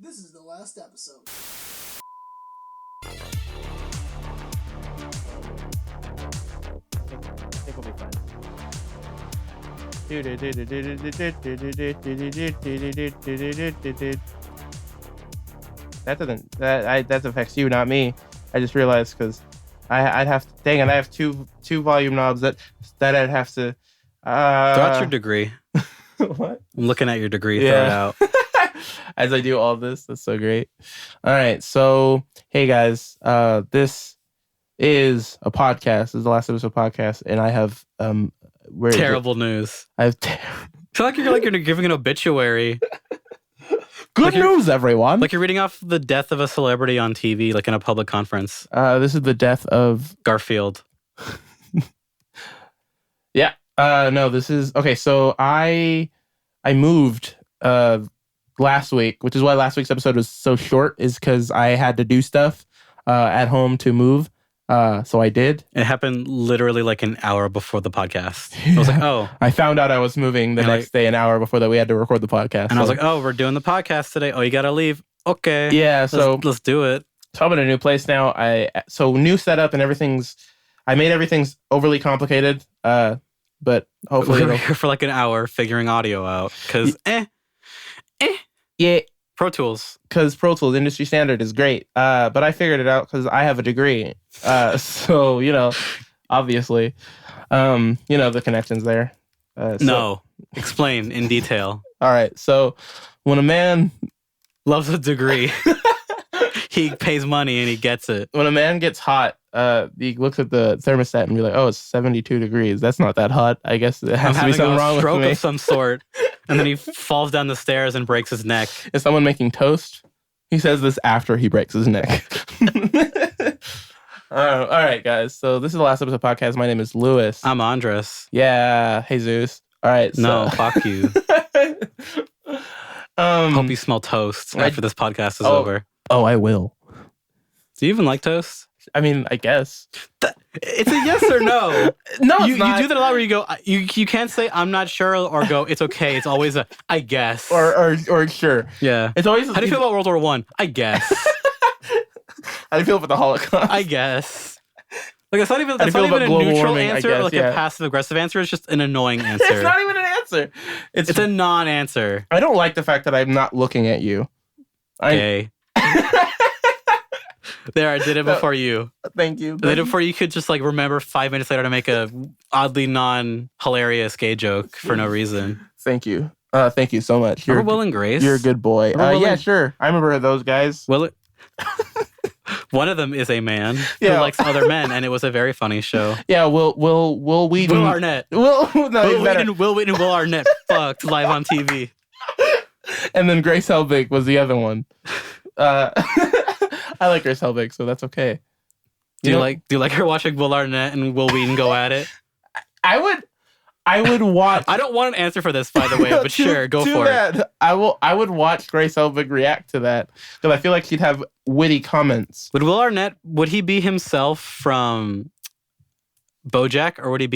This is the last episode. I think we'll be fine. That affects you, not me. I just realized because I'd have to, dang it, I have two volume knobs that I'd have to. Throw out your degree. What? I'm looking at your degree. Throw it out. As I do all this, that's so great. All right, so hey guys, this is a podcast. This is the last episode podcast, and I have terrible news. I feel like you're giving an obituary. Good news, everyone. Like you're reading off the death of a celebrity on TV, like in a public conference. This is the death of Garfield. Yeah. No, this is okay. So I moved last week, which is why last week's episode was so short, is because I had to do stuff at home to move. So I did. It happened literally like an hour before the podcast. I was like, oh. I found out I was moving the next day, an hour before that we had to record the podcast. And I was like, oh, we're doing the podcast today. Oh, you got to leave. Okay. Yeah. Let's do it. So I'm in a new place now. So new setup and I made everything's overly complicated. But hopefully we're here for like an hour figuring audio out. Because yeah. Pro Tools. Because Pro Tools industry standard is great. But I figured it out because I have a degree. So, obviously, the connections there. No. Explain in detail. All right. So when a man loves a degree, he pays money and he gets it. When a man gets hot, he looks at the thermostat and be like, oh, it's 72 degrees. That's not that hot. I guess there has to be something wrong with me. I'm having a stroke of some sort. And then he falls down the stairs and breaks his neck. Is someone making toast? He says this after he breaks his neck. All right, guys. So this is the last episode of the podcast. My name is Lewis. I'm Andres. Yeah, Jesus. All right. No, fuck you. Hope you smell toast after this podcast is over. Oh, I will. Do you even like toast? I mean, I guess. It's a yes or no. No, it's you not. You do that a lot where you go, you can't say, I'm not sure, or go, it's okay. It's always a, I guess. Or sure. Yeah. It's always. How do you feel about World War I? I guess. How do you feel about the Holocaust? I guess. Like, it's not even, How do you feel a about global neutral warming, answer, I guess, or like a passive-aggressive answer. It's just an annoying answer. It's not even an answer. It's a non-answer. I don't like the fact that I'm not looking at you. Okay. There, I did it before you. Thank you. I did it before you could just like remember 5 minutes later to make a oddly non-hilarious gay joke for no reason. Thank you. Thank you so much. Remember Will and Grace? You're a good boy. Yeah, sure. I remember those guys. One of them is a man who likes other men, and it was a very funny show. Yeah, Will Wheaton. Will Arnett. Will Wheaton and Will Arnett fucked live on TV. And then Grace Helbig was the other one. I like Grace Helbig, so that's okay. Do you like her watching Will Arnett and Will Wheaton go at it? I would watch. I don't want an answer for this, by the way, but sure, go for it. I would watch Grace Helbig react to that because I feel like she'd have witty comments. Would Will Arnett? Would he be himself from BoJack, or would he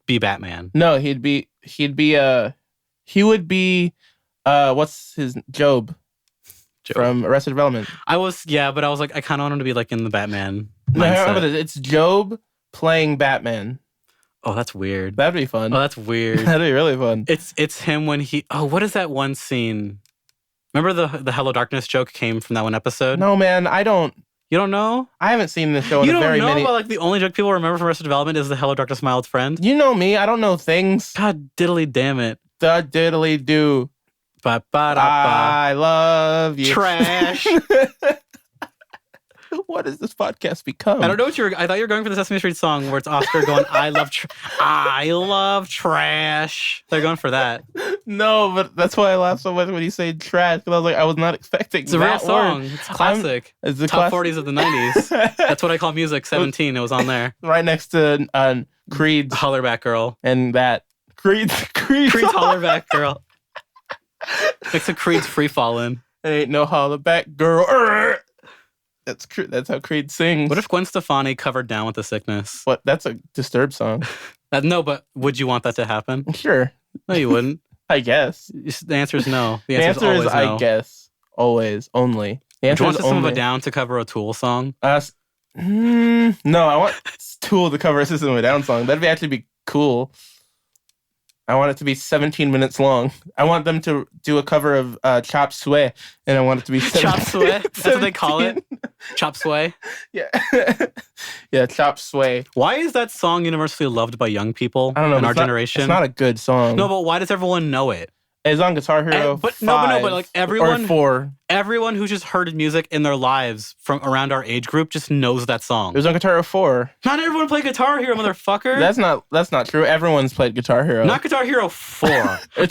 be Batman? No, he would be what's his Job from Arrested Development. But I was like, I kind of want him to be like in the Batman mindset. No, I remember this. It's Job playing Batman. Oh, that's weird. That'd be fun. Oh, that's weird. That'd be really fun. It's him when he... Oh, what is that one scene? Remember the Hello Darkness joke came from that one episode? No, man, I don't... You don't know? I haven't seen this show in a very many... You don't know about like the only joke people remember from Arrested Development is the Hello Darkness, my old friend? You know me. I don't know things. God diddly damn it. The diddly do. I love you. Trash. What does this podcast become? I don't know what I thought you were going for the Sesame Street song where it's Oscar going, I love trash. They're going for that. No, but that's why I laughed so much when you say trash, because I was like, I was not expecting it's a real song. It's classic. It's the Top 40s of the 90s. That's what I call music. 17. It was on there. Right next to Creed's Hollerback Girl. And that. Creed's Hollerback Girl. Next to Creed's Free Fallin'. Ain't no Hollerback Girl. That's how Creed sings. What if Gwen Stefani covered Down with the Sickness? What? That's a Disturbed song. No, but would you want that to happen? Sure. No, you wouldn't. I guess. The answer is no. The answer is always no. I guess. always, only. The Would you answer want is System of a only. Down to cover a Tool song? No, I want Tool to cover a System of a Down song. That'd actually be cool. I want it to be 17 minutes long. I want them to do a cover of Chop Suey, and I want it to be Chop Suey? That's what they call it? Chop Suey? Yeah. Yeah, Chop Suey. Why is that song universally loved by young people I don't know. in our It's not- generation? It's not a good song. No, but why does everyone know it? It's on Guitar Hero But 5 no, but like everyone, or 4. everyone who just heard music in their lives from around our age group just knows that song. It was on Guitar Hero 4. Not everyone played Guitar Hero, motherfucker. That's not true. Everyone's played Guitar Hero. Not Guitar Hero 4.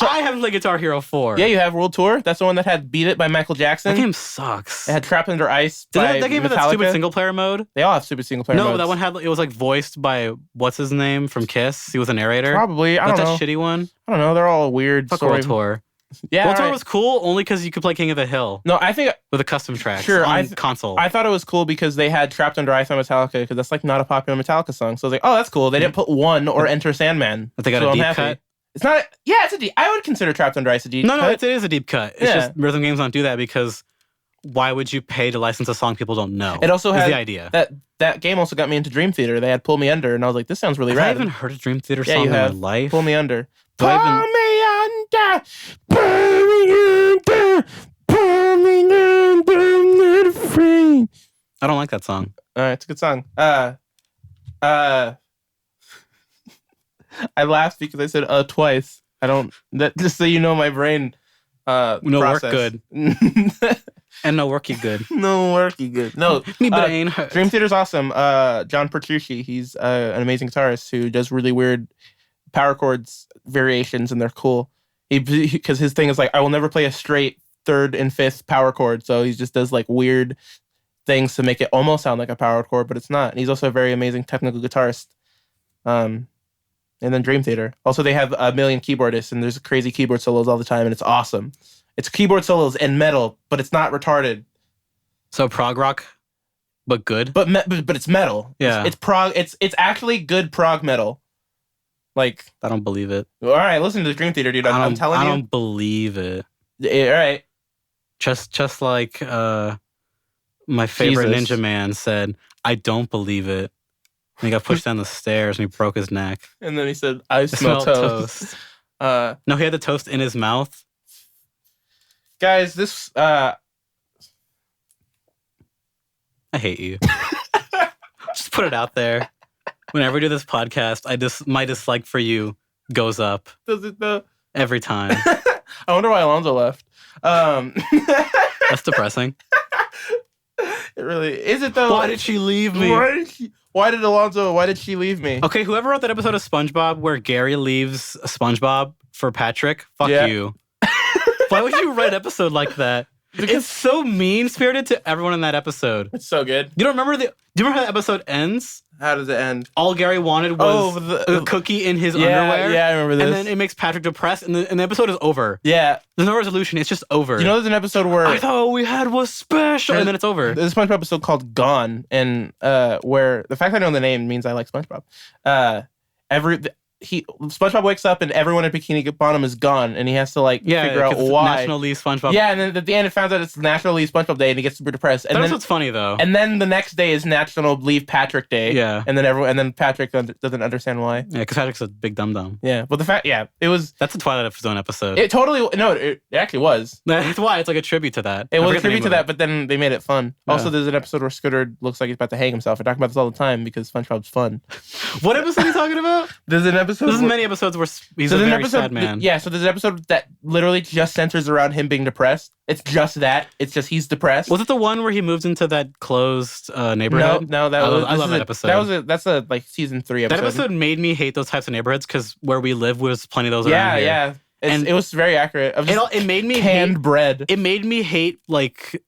I haven't played Guitar Hero 4. Yeah, you have World Tour. That's the one that had Beat It by Michael Jackson. That game sucks. It had Trapped Under Ice Did by that game have Metallica. that stupid single player mode? They all have stupid single player No, modes. that one had, it was like voiced by, what's his name from Kiss? He was a narrator. Probably. I Not don't that know. shitty one. I don't know. They're all weird. Fuck story. World Tour. Yeah, World Tour alright. was cool only because you could play King of the Hill No, I think with a custom track Sure, on I console. I thought it was cool because they had Trapped Under Ice on Metallica because that's like not a popular Metallica song. So I was like, oh, that's cool. They didn't put One or Enter Sandman. But they got so a I'm deep happy. cut. It's not. Yeah, it's a deep. I would consider Trapped Under Ice a deep. No, cut. it is a deep cut. It's Yeah. just rhythm games don't do that because why would you pay to license a song people don't know? It also is had the idea. That game also got me into Dream Theater. They had Pull Me Under, and I was like, this sounds really Have I rad. even heard a Dream Theater Yeah, song you in my have. life? Pull Me Under. Do Pull I even- me under. Pull me under. Pull me under. Not free. I don't like that song. It's a good song. I laughed because I said twice. I don't. That just so you know, my brain. No work process. good. And no worky good. No worky good. No. Me brain hurts. Dream Theater's awesome. John Petrucci, he's an amazing guitarist who does really weird power chords variations, and they're cool. Because his thing is like, I will never play a straight third and fifth power chord, so he just does like weird things to make it almost sound like a power chord, but it's not. And he's also a very amazing technical guitarist. And then Dream Theater. Also, they have a million keyboardists, and there's crazy keyboard solos all the time, and it's awesome. It's keyboard solos and metal, but it's not retarded. So prog rock, but good. But it's metal. Yeah. It's prog. It's actually good prog metal. Like, I don't believe it. all right, listen to the Dream Theater, dude. I'm telling I you. don't believe it. Yeah, all right. Just like my favorite Jesus. ninja man said, I don't believe it. And he got pushed down the stairs and he broke his neck. And then he said, "I I smell smelled toast." toast. No, he had the toast in his mouth. Guys, this I hate you. Just put it out there. Whenever we do this podcast, my dislike for you goes up does it though. every time. I wonder why Alonzo left. That's depressing. It really is it though. Why did she leave me? Why did she leave me? Okay, whoever wrote that episode of SpongeBob where Gary leaves SpongeBob for Patrick, fuck Yeah. you. Why would you write an episode like that? It's so mean-spirited to everyone in that episode. It's so good. You don't remember do you remember how the episode ends? How does it end? All Gary wanted was a cookie in his underwear. Yeah, I remember this. And then it makes Patrick depressed, and the episode is over. Yeah. There's no resolution. It's just over. You know, there's an episode where I thought what we had was special, and then it's over. There's a SpongeBob episode called Gone, and where the fact I know the name means I like SpongeBob. SpongeBob wakes up and everyone at Bikini Bottom is gone, and he has to figure out 'cause why. National Leave SpongeBob. Yeah, and then at the end it finds out it's National Leave SpongeBob Day, and he gets super depressed. And That then episode's funny though. and then the next day is National Leave Patrick Day. Yeah. and then Patrick doesn't understand why. Yeah, because Patrick's a big dum dum. Yeah, but it was. That's a Twilight Zone episode. It totally no. It actually was. That's why it's like a tribute to that. It I was a forget the tribute name to of that, it. but then they made it fun. Yeah. Also, there's an episode where Scooter looks like he's about to hang himself. I talk about this all the time because SpongeBob's fun. What episode are you talking about? There's an episode. There's where- many episodes where he's so a there's an very episode, sad man. Yeah, so there's an episode that literally just centers around him being depressed. It's just that. It's just he's depressed. Was it the one where he moved into that closed neighborhood? No, that I was. love- I love this is that a- episode. That's a season 3 That episode. episode made me hate those types of neighborhoods because where we live was plenty of those Yeah, around here. yeah. And it was very accurate. Of just It made me canned hate, bread. It made me hate like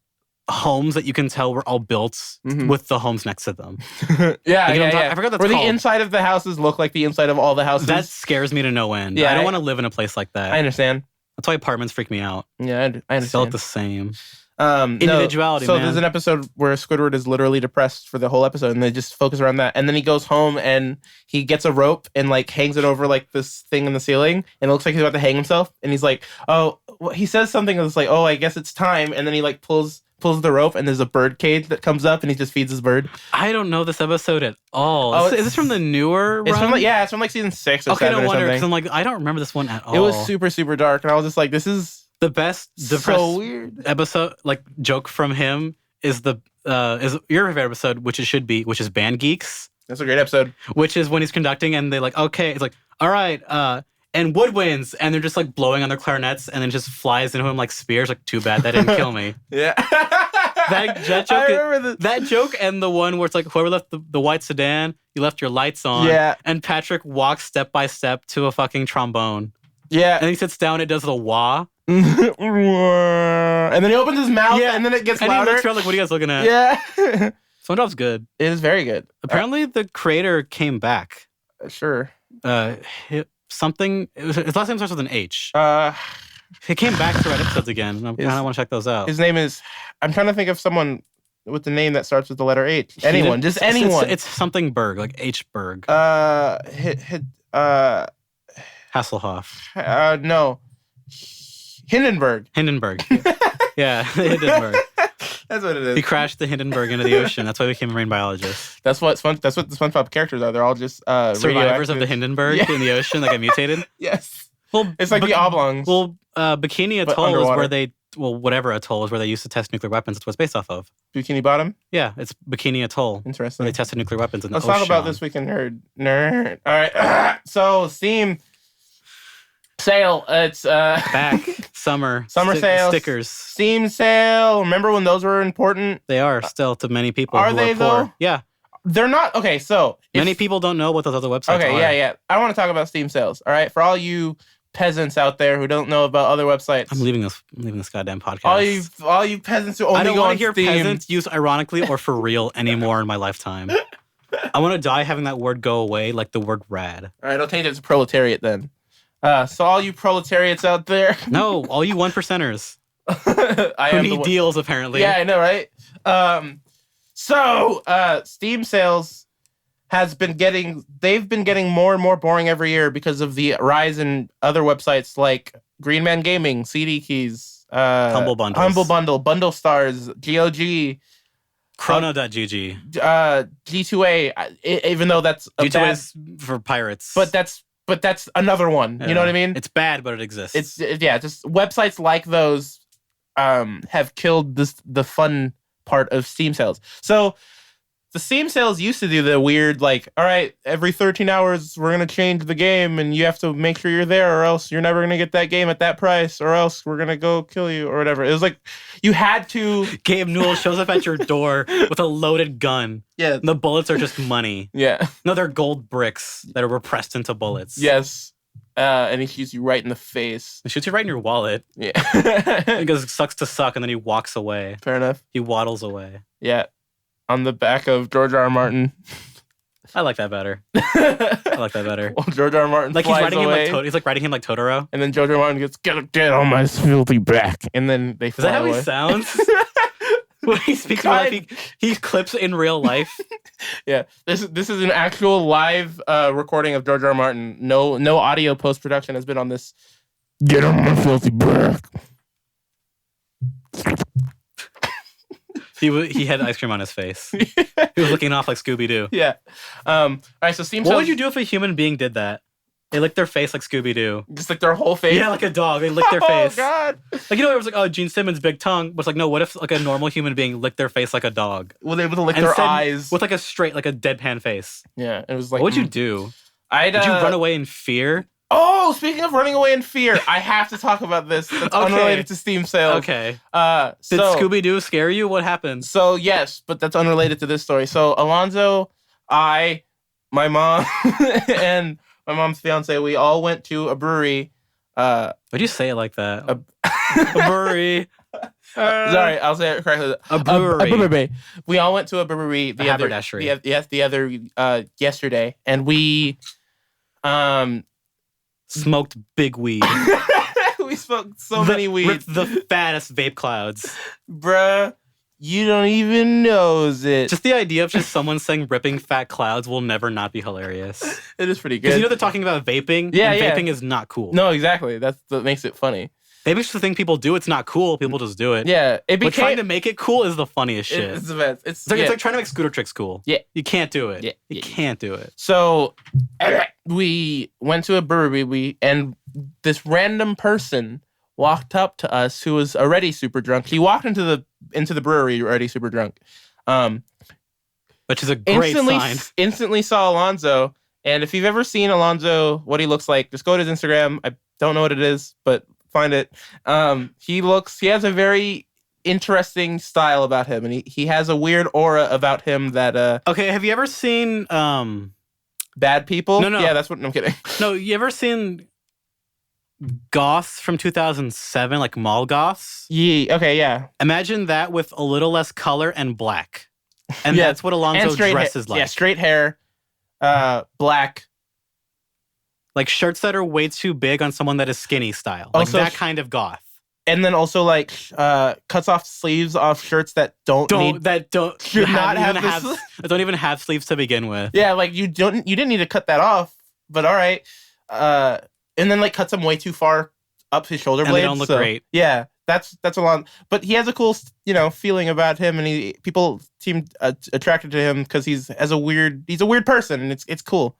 homes that you can tell were all built Mhm. with the homes next to them. Yeah, You know what I'm yeah. talking- I forgot that's Where called. the inside of the houses look like the inside of all the houses. That scares me to no end. Yeah, I don't I- want to live in a place like that. I understand. That's why apartments freak me out. Yeah, I They all look understand. the same. No, Individuality, So man. there's an episode where Squidward is literally depressed for the whole episode, and they just focus around that. And then he goes home and he gets a rope and hangs it over this thing in the ceiling, and it looks like he's about to hang himself. And he's like, "Oh, he says something that's like, "Oh, I guess it's time," and then he like pulls the rope, and there's a bird cage that comes up, and he just feeds his bird. I don't know this episode at all. Oh, is this from the newer It's run? from it's from like season 6 or 7 no or wonder, something. because I'm like, I don't remember this one at all. It was super, super dark, and I was just like, "This is the best so weird." episode, like joke from him is is your favorite episode, which is Band Geeks. That's a great episode. Which is when he's conducting, and they like, okay, it's like, all right, and woodwinds, and they're just like blowing on their clarinets, and then just flies into him like spears. Like, too bad that didn't kill me. Yeah. That joke, that joke, and the one where it's like, whoever left the white sedan, you left your lights on. Yeah. And Patrick walks step by step to a fucking trombone. Yeah. And he sits down, it does the wah. And then he opens his mouth, and then it gets louder. And he looks around like, what are you guys looking at? Yeah. SpongeBob's good. It is very good. Apparently, the creator came back. Sure. Something. His last name starts with an H. Uh, He came back to write episodes again, and I kind of want to check those out. His name is... I'm trying to think of someone with the name that starts with the letter H. Anyone. Just anyone. It's something Berg, like H. Berg. Hasselhoff. No. Hindenburg. Hindenburg. Yeah, Hindenburg. That's what it is. He crashed the Hindenburg into the ocean. That's why he became a marine biologist. That's what the SpongeBob characters are. They're all just survivors of the Hindenburg in the ocean that got mutated. Yes. Well, it's like the oblongs. Well, Bikini Atoll is where they whatever atoll is where they used to test nuclear weapons. That's what it's based off of. Bikini Bottom? Yeah, it's Bikini Atoll. Interesting. Where they tested nuclear weapons in the ocean. ocean. Let's talk about this week in Nerd. All right. So, Steam sale. It's back. Summer sale. Stickers. Steam sale. Remember when those were important? They are still to many people who are they, poor. though? Yeah. They're not. Okay, so. Many people don't know what those other websites are. Okay, yeah. I don't want to talk about Steam sales. All right? For all you peasants out there who don't know about other websites. I'm leaving this goddamn podcast. All you peasants who only I don't go want on to hear Steam. peasants used ironically or for real anymore in my lifetime. I want to die having that word go away like the word rad. All right, I'll change it to proletariat then. So all you proletariats out there. No, all you 1%ers. Who need deals apparently. Yeah, I know, right? So Steam sales they've been getting more and more boring every year because of the rise in other websites like Green Man Gaming, CD Keys, Humble Bundle, Bundle Stars, GOG, Chrono.gg, G2A. Even though that's G2A is for pirates, but that's another one. Yeah. You know what I mean? It's bad, but it exists. Just websites like those have killed the fun part of Steam sales. So the Steam sales used to do the weird, like, all right, every 13 hours, we're going to change the game, and you have to make sure you're there, or else you're never going to get that game at that price, or else we're going to go kill you, or whatever. It was like, you had to... Gabe Newell shows up at your door with a loaded gun. Yeah. And the bullets are just money. Yeah. No, they're gold bricks that are repressed into bullets. Yes. And he shoots you right in the face. He shoots you right in your wallet. Yeah. He goes, sucks to suck, and then he walks away. Fair enough. He waddles away. Yeah. On the back of George R. R. Martin. I like that better. Well, George R. R. Martin like flies away. He's like riding him like Totoro. And then George R. R. Martin gets, get on my filthy back. And then they fly away. Is that how he sounds? When he speaks in real life, he clips in real life. Yeah. This is an actual live recording of George R. R. Martin. No audio post-production has been on this. Get on my filthy back. He had ice cream on his face. He was looking off like Scooby-Doo. Yeah. All right, so Steam sales... What would you do if a human being did that? They lick their face like Scooby-Doo. Just like their whole face? Yeah, like a dog. They lick their face. Oh, God. Like, it was like, oh, Gene Simmons' big tongue. But it's like, no, what if like a normal human being licked their face like a dog? Were they able to lick their eyes? With like a deadpan face. Yeah, it was like... What would you do? Would you run away in fear? Oh, speaking of running away in fear, I have to talk about this. That's unrelated to Steam sales. Okay. Did Scooby-Doo scare you? What happened? So, yes, but that's unrelated to this story. So, Alonzo, my mom, and my mom's fiance, we all went to a brewery. Why'd you say it like that? A brewery. Sorry, I'll say it correctly. A brewery. We all went to a brewery yesterday, and we smoked big weed. We smoked so many weeds. The fattest vape clouds. Bruh, you don't even knows it. Just the idea of just someone saying ripping fat clouds will never not be hilarious. It is pretty good. Because they're talking about vaping, and vaping is not cool. No, exactly. That's what makes it funny. Maybe it's just the thing people do. It's not cool. People just do it. Yeah, it But trying became. to make it cool is the funniest shit. It's the best. It's like trying to make scooter tricks cool. Yeah. You can't do it. Yeah. You can't do it. So we went to a brewery. And this random person walked up to us who was already super drunk. He walked into the brewery already super drunk. Which is a great sign. Instantly saw Alonzo. And if you've ever seen Alonzo, what he looks like, just go to his Instagram. I don't know what it is, but find it. He has a very interesting style about him, and he has a weird aura about him that Okay, have you ever seen bad people? No. Yeah, that's what I'm kidding. No, you ever seen goths from 2007, like mall goths? Yeah, okay, yeah. Imagine that with a little less color and black. And Yeah, that's what Alonzo dresses like. Yeah, straight hair, black. Like shirts that are way too big on someone that is skinny style. Like Also, that kind of goth. And then also like cuts off sleeves off shirts that don't even have sleeves to begin with. Yeah, like you didn't need to cut that off, but all right. And then like cuts them way too far up his shoulder blades. And they don't look great. Yeah, that's a lot. But he has a cool feeling about him, and people seem attracted to him because he's a weird person, and it's cool.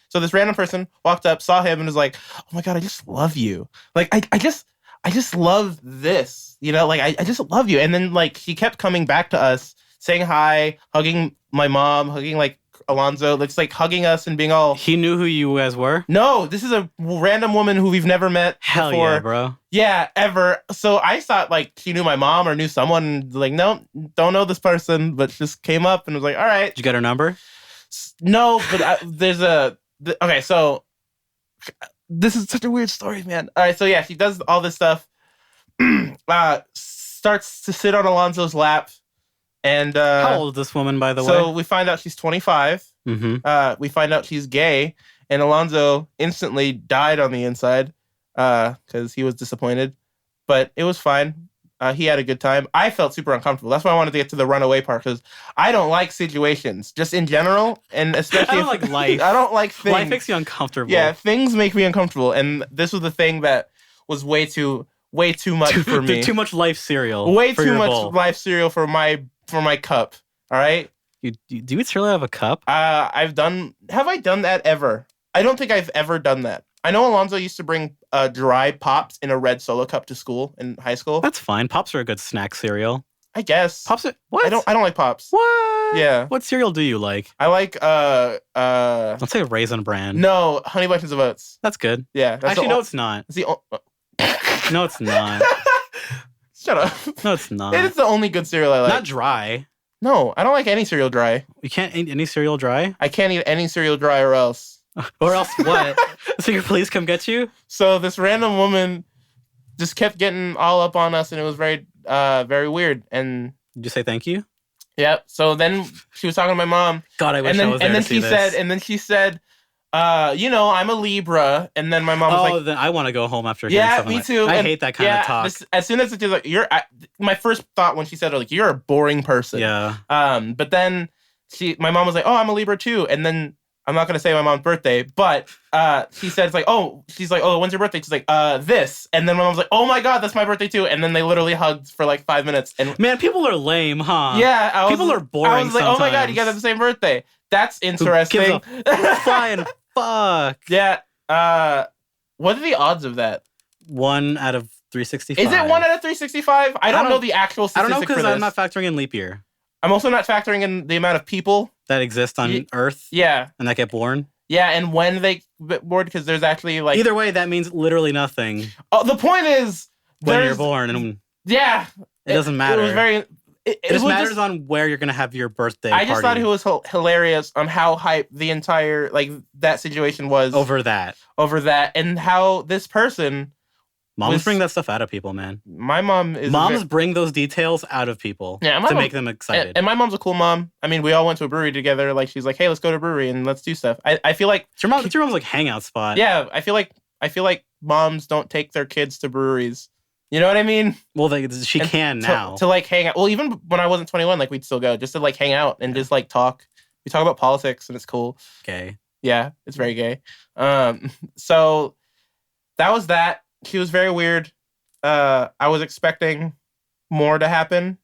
So this random person walked up, saw him, and was like, "Oh my god, I just love you! Like I just love this, like I just love you." And then like he kept coming back to us, saying hi, hugging my mom, hugging like Alonzo. It's like hugging us and being all. He knew who you guys were? No, this is a random woman who we've never met Hell before. Yeah, bro. Yeah, ever. So I thought like she knew my mom or knew someone. Like, no, don't know this person, but just came up and was like, all right. Did you get her number? No, but okay, so this is such a weird story, man. All right, so yeah, she does all this stuff. Starts to sit on Alonzo's lap. And how old is this woman, by the way? So we find out she's 25. Mm-hmm. We find out she's gay, and Alonzo instantly died on the inside because he was disappointed. But it was fine. He had a good time. I felt super uncomfortable. That's why I wanted to get to the runaway part, because I don't like situations, just in general, and especially I don't like life. I don't like things. Life makes you uncomfortable. Yeah, things make me uncomfortable, and this was the thing that was way too much for me. Too much life cereal. Way too much bowl. life cereal for my cup. All right. Do you eat cereal out of a cup? Have I done that ever? I don't think I've ever done that. I know Alonzo used to bring dry Pops in a red Solo cup to school in high school. That's fine. Pops are a good snack cereal. I guess. Pops are, what? I don't like Pops. What? Yeah. What cereal do you like? I like Let's say Raisin Bran. No, Honey Bunches of Oats. That's good. Yeah. Actually, no, it's not. It's the No, it's not. Shut up. No, it's not. It is the only good cereal I like. Not dry. No, I don't like any cereal dry. You can't eat any cereal dry? I can't eat any cereal dry or else. Or else what? So your police come get you? So this random woman just kept getting all up on us, and it was very, very weird. And did you say thank you? Yeah. So then she was talking to my mom. God, I wish I was there to see this. And then she said, I'm a Libra. And then my mom was like, then I want to go home after hearing something me too. I hate that kind of talk. As soon as she's like, my first thought when she said it, like, you're a boring person. Yeah. But then my mom was like, oh, I'm a Libra too. And then I'm not gonna say my mom's birthday, but she said, she's like, oh, when's your birthday? She's like, this. And then my mom's like, oh my god, that's my birthday too. And then they literally hugged for like 5 minutes. And man, people are lame, huh? Yeah, people are boring. I was like, sometimes. oh my god, you guys have the same birthday. That's interesting. Who gives a flying fuck. Yeah. What are the odds of that? 1 out of 365. Is it 1 out of 365? I don't know the actual statistic. I don't know because I'm I'm not factoring in leap year. I'm also not factoring in the amount of people that exist on Earth. Yeah. And that get born. Yeah, and when they get born, because there's actually like... Either way, that means literally nothing. Oh, the point is... When you're born. And yeah. It doesn't matter. It was very... It just matters on where you're going to have your birthday I just party. thought it was hilarious on how hype the entire, that situation was. Over that. And how this person... Moms bring that stuff out of people, man. My mom is... Moms bring those details out of people to make them excited. And my mom's a cool mom. I mean, we all went to a brewery together. Like, she's like, hey, let's go to a brewery and let's do stuff. I feel like... It's your mom's like hangout spot. Yeah, I feel like moms don't take their kids to breweries. You know what I mean? Well, she can now. To like hang out. Well, even when I wasn't 21, like we'd still go just to like hang out and just like talk. We talk about politics and it's cool. Gay. Yeah, it's very gay. So that was that. She was very weird. I was expecting more to happen.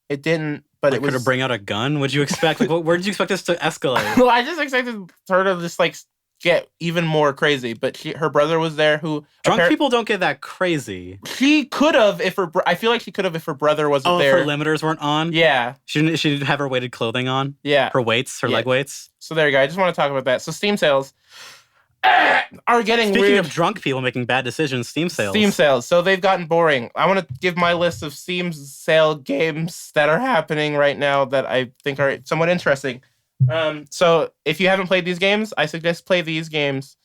It didn't, but Like, it was. could it bring out a gun? What'd you expect? Like, where did you expect this to escalate? Well, I just expected her to just like get even more crazy. But her brother was there, who Drunk people don't get that crazy. she could have if her. I feel like she could have if her brother wasn't Oh, there. if her limiters weren't on? Yeah, She didn't have her weighted clothing on? yeah. Her weights, her Yeah. leg weights? So there you go. I just want to talk about that. So Steam sales are getting Speaking weird. of drunk people making bad decisions, Steam sales. Steam sales. So they've gotten boring. I want to give my list of Steam sale games that are happening right now that I think are somewhat interesting. So if you haven't played these games, I suggest play these games.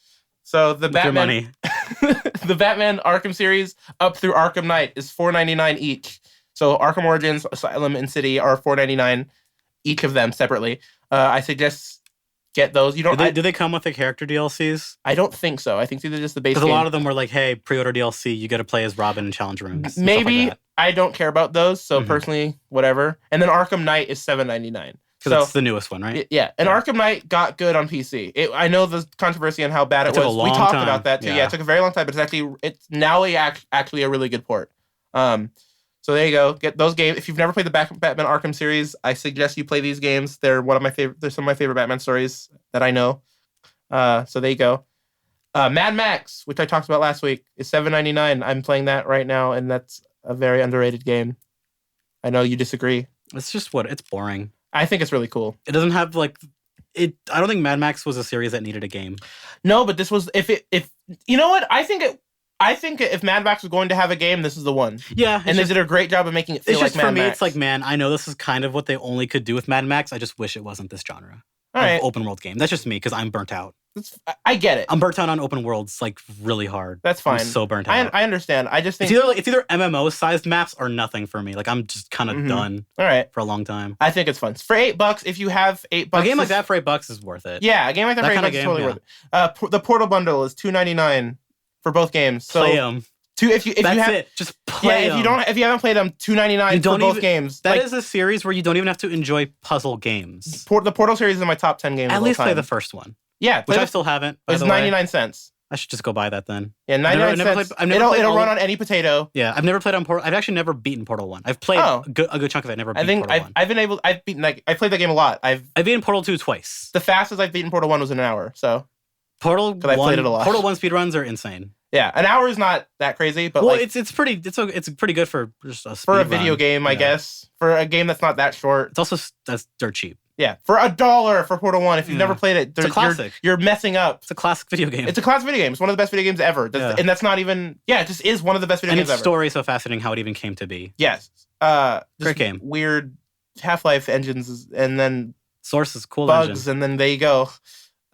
So the With your Batman, money. the Batman Arkham series up through Arkham Knight is $4.99 each. So Arkham Origins, Asylum, and City are $4.99 each of them separately. I suggest get those. You don't. Do they come with the character DLCs? I don't think so. I think these are just the base. Because a game. lot of them were like, "Hey, pre-order DLC, you got to play as Robin in challenge rooms." and stuff Maybe like I don't care about those. So Mhm. personally, whatever. And then Arkham Knight is $7.99. because So it's the newest one, right? yeah, and Yeah. Arkham Knight got good on PC. I know the controversy on how bad It it took a was. We long talked time. about that too. Yeah. Yeah. It took a very long time, but it's now actually a really good port. So there you go. Get those games. If you've never played the Batman Arkham series, I suggest you play these games. They're one of my favorite. They're some of my favorite Batman stories that I know. So there you go. Mad Max, which I talked about last week, is $7.99. I'm playing that right now, and that's a very underrated game. I know you disagree. It's just it's boring. I think it's really cool. It doesn't have like it. I don't think Mad Max was a series that needed a game. No, but this was if you know what I think if Mad Max was going to have a game, this is the one. Yeah, And they did a great job of making it feel it's like just Mad for me. Max. It's like, man, I know this is kind of what they only could do with Mad Max. I just wish it wasn't this genre all of right, open world game. That's just me because I'm burnt out. I get it. I'm burnt out on open worlds like really hard. That's fine. I'm so burnt I out. understand. I just think It's either MMO sized maps or nothing for me. Like I'm just kind of Mhm. done all right. for a long time. I think it's fun for $8. If you have $8, A game like that for $8 is worth it. Yeah, a game like that, That for $8 kinda is game, totally yeah. worth it. The Portal bundle is $2.99 for both games. So Play them. if you That's have it. Just play yeah, them. if you haven't played them, $2.99 You for don't both even- games. That Like, is a series where you don't even have to enjoy puzzle games. the Portal series is in my top 10 games. At of all least play time. the first one, yeah, which play I still haven't. By it's the way. 99 cents. I should just go buy that then. Yeah, 99 I've never cents. played- I've never played it'll all run of- on any potato. Yeah, I've never played on Portal. I've actually never beaten Portal 1. I've played Oh. a good chunk of it. Never beat I think Portal 1. I've beaten I played that game a lot. I've beaten Portal 2 twice. The fastest I've beaten Portal 1 was in an hour. So Portal 'Cause I 1, played it a lot. Portal 1 speedruns are insane. yeah, an hour is not that crazy, but Well, like it's pretty good for just a for a speedrun. video game, I Yeah. guess. For a game that's not that short. It's also that's dirt cheap. Yeah, for $1 for Portal 1. If you've Yeah. never played it, It's a classic. You're messing up. It's a classic video game. It's a classic video game. It's one of the best video games ever. Yeah. And that's not even it just is one of the best video and games its ever. story is so fascinating how it even came to be. Yes. Great Just game. Weird Half-Life engines and then Source is cool bugs engine. and then there you go.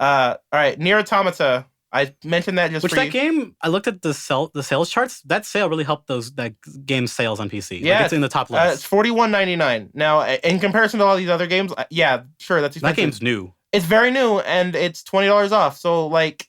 All right, Nier Automata. I mentioned that just Which for that you. game, I looked at the sales charts. That sale really helped that game's sales on PC. Yeah, Like, it's in the top list. It's $41.99. Now, in comparison to all these other games, yeah, sure, that's that expensive. game's new. It's very new and it's $20 off. So like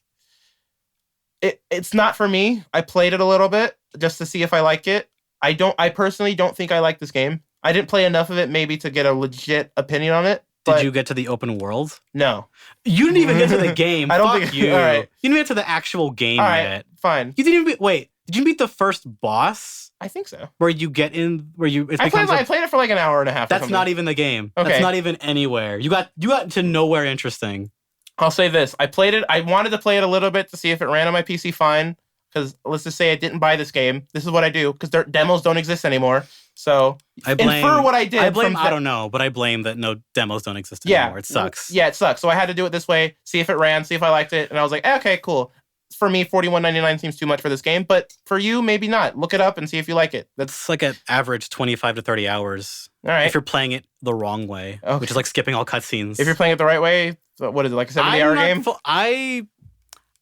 it's not for me. I played it a little bit just to see if I like it. I personally don't think I like this game. I didn't play enough of it maybe to get a legit opinion on it. Did But you get to the open world? no. You didn't even get to the game. I don't Fuck think- you. all right. You didn't get to the actual game All right, yet. fine. You didn't even wait. Did you beat the first boss I think so. where you get in where you? It I becomes played it for like an hour and a half. or that's something. not even the game. Okay. That's not even anywhere. You got to nowhere interesting. I'll say this. I played it. I wanted to play it a little bit to see if it ran on my PC fine. Because let's just say I didn't buy this game. This is what I do. Because demos don't exist anymore. So I blame. infer what I did. I blame. from I don't know, but I blame that no demos don't exist Yeah. anymore. It sucks. Yeah, it sucks. So I had to do it this way, see if it ran, see if I liked it. And I was like, okay, cool. For me, $41.99 seems too much for this game. But for you, maybe not. Look it up and see if you like it. That's It's like an average 25 to 30 hours all right. if you're playing it the wrong way, Okay. which is like skipping all cutscenes. If you're playing it the right way, so what is it, like a 70-hour game?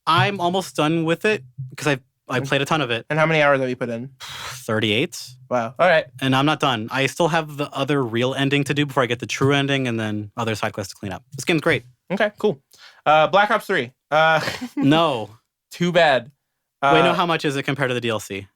I'm almost done with it because I played a ton of it. And how many hours have you put in? 38. Wow. All right. And I'm not done. I still have the other real ending to do before I get the true ending and then other side quests to clean up. This game's great. Okay, cool. Black Ops 3. No. Too bad. Wait, no, how much is it compared to the DLC?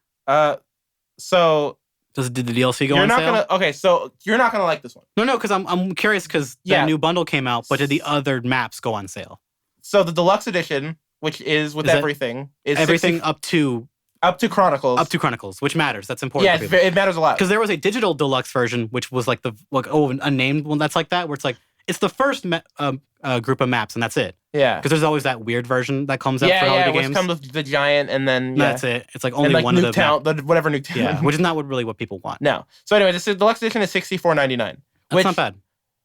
So Did the DLC go you're on not sale? gonna okay, so you're not gonna like this one. No, because I'm curious because Yeah. the new bundle came out, but did the other maps go on sale? So the deluxe edition, which is with Is that everything, is Everything up to Up to Chronicles, which matters. That's important. Yeah, for people. it matters a lot. Because there was a digital deluxe version, which was like a named one that's like that, where it's like it's the first group of maps and that's it. Yeah. Because there's always that weird version that comes out for holiday games. Which comes with the giant and then that's it. It's like only one of the whatever Nuketown. Yeah, which is not really what people want. No. So anyway, this deluxe edition is $64.99. That's not bad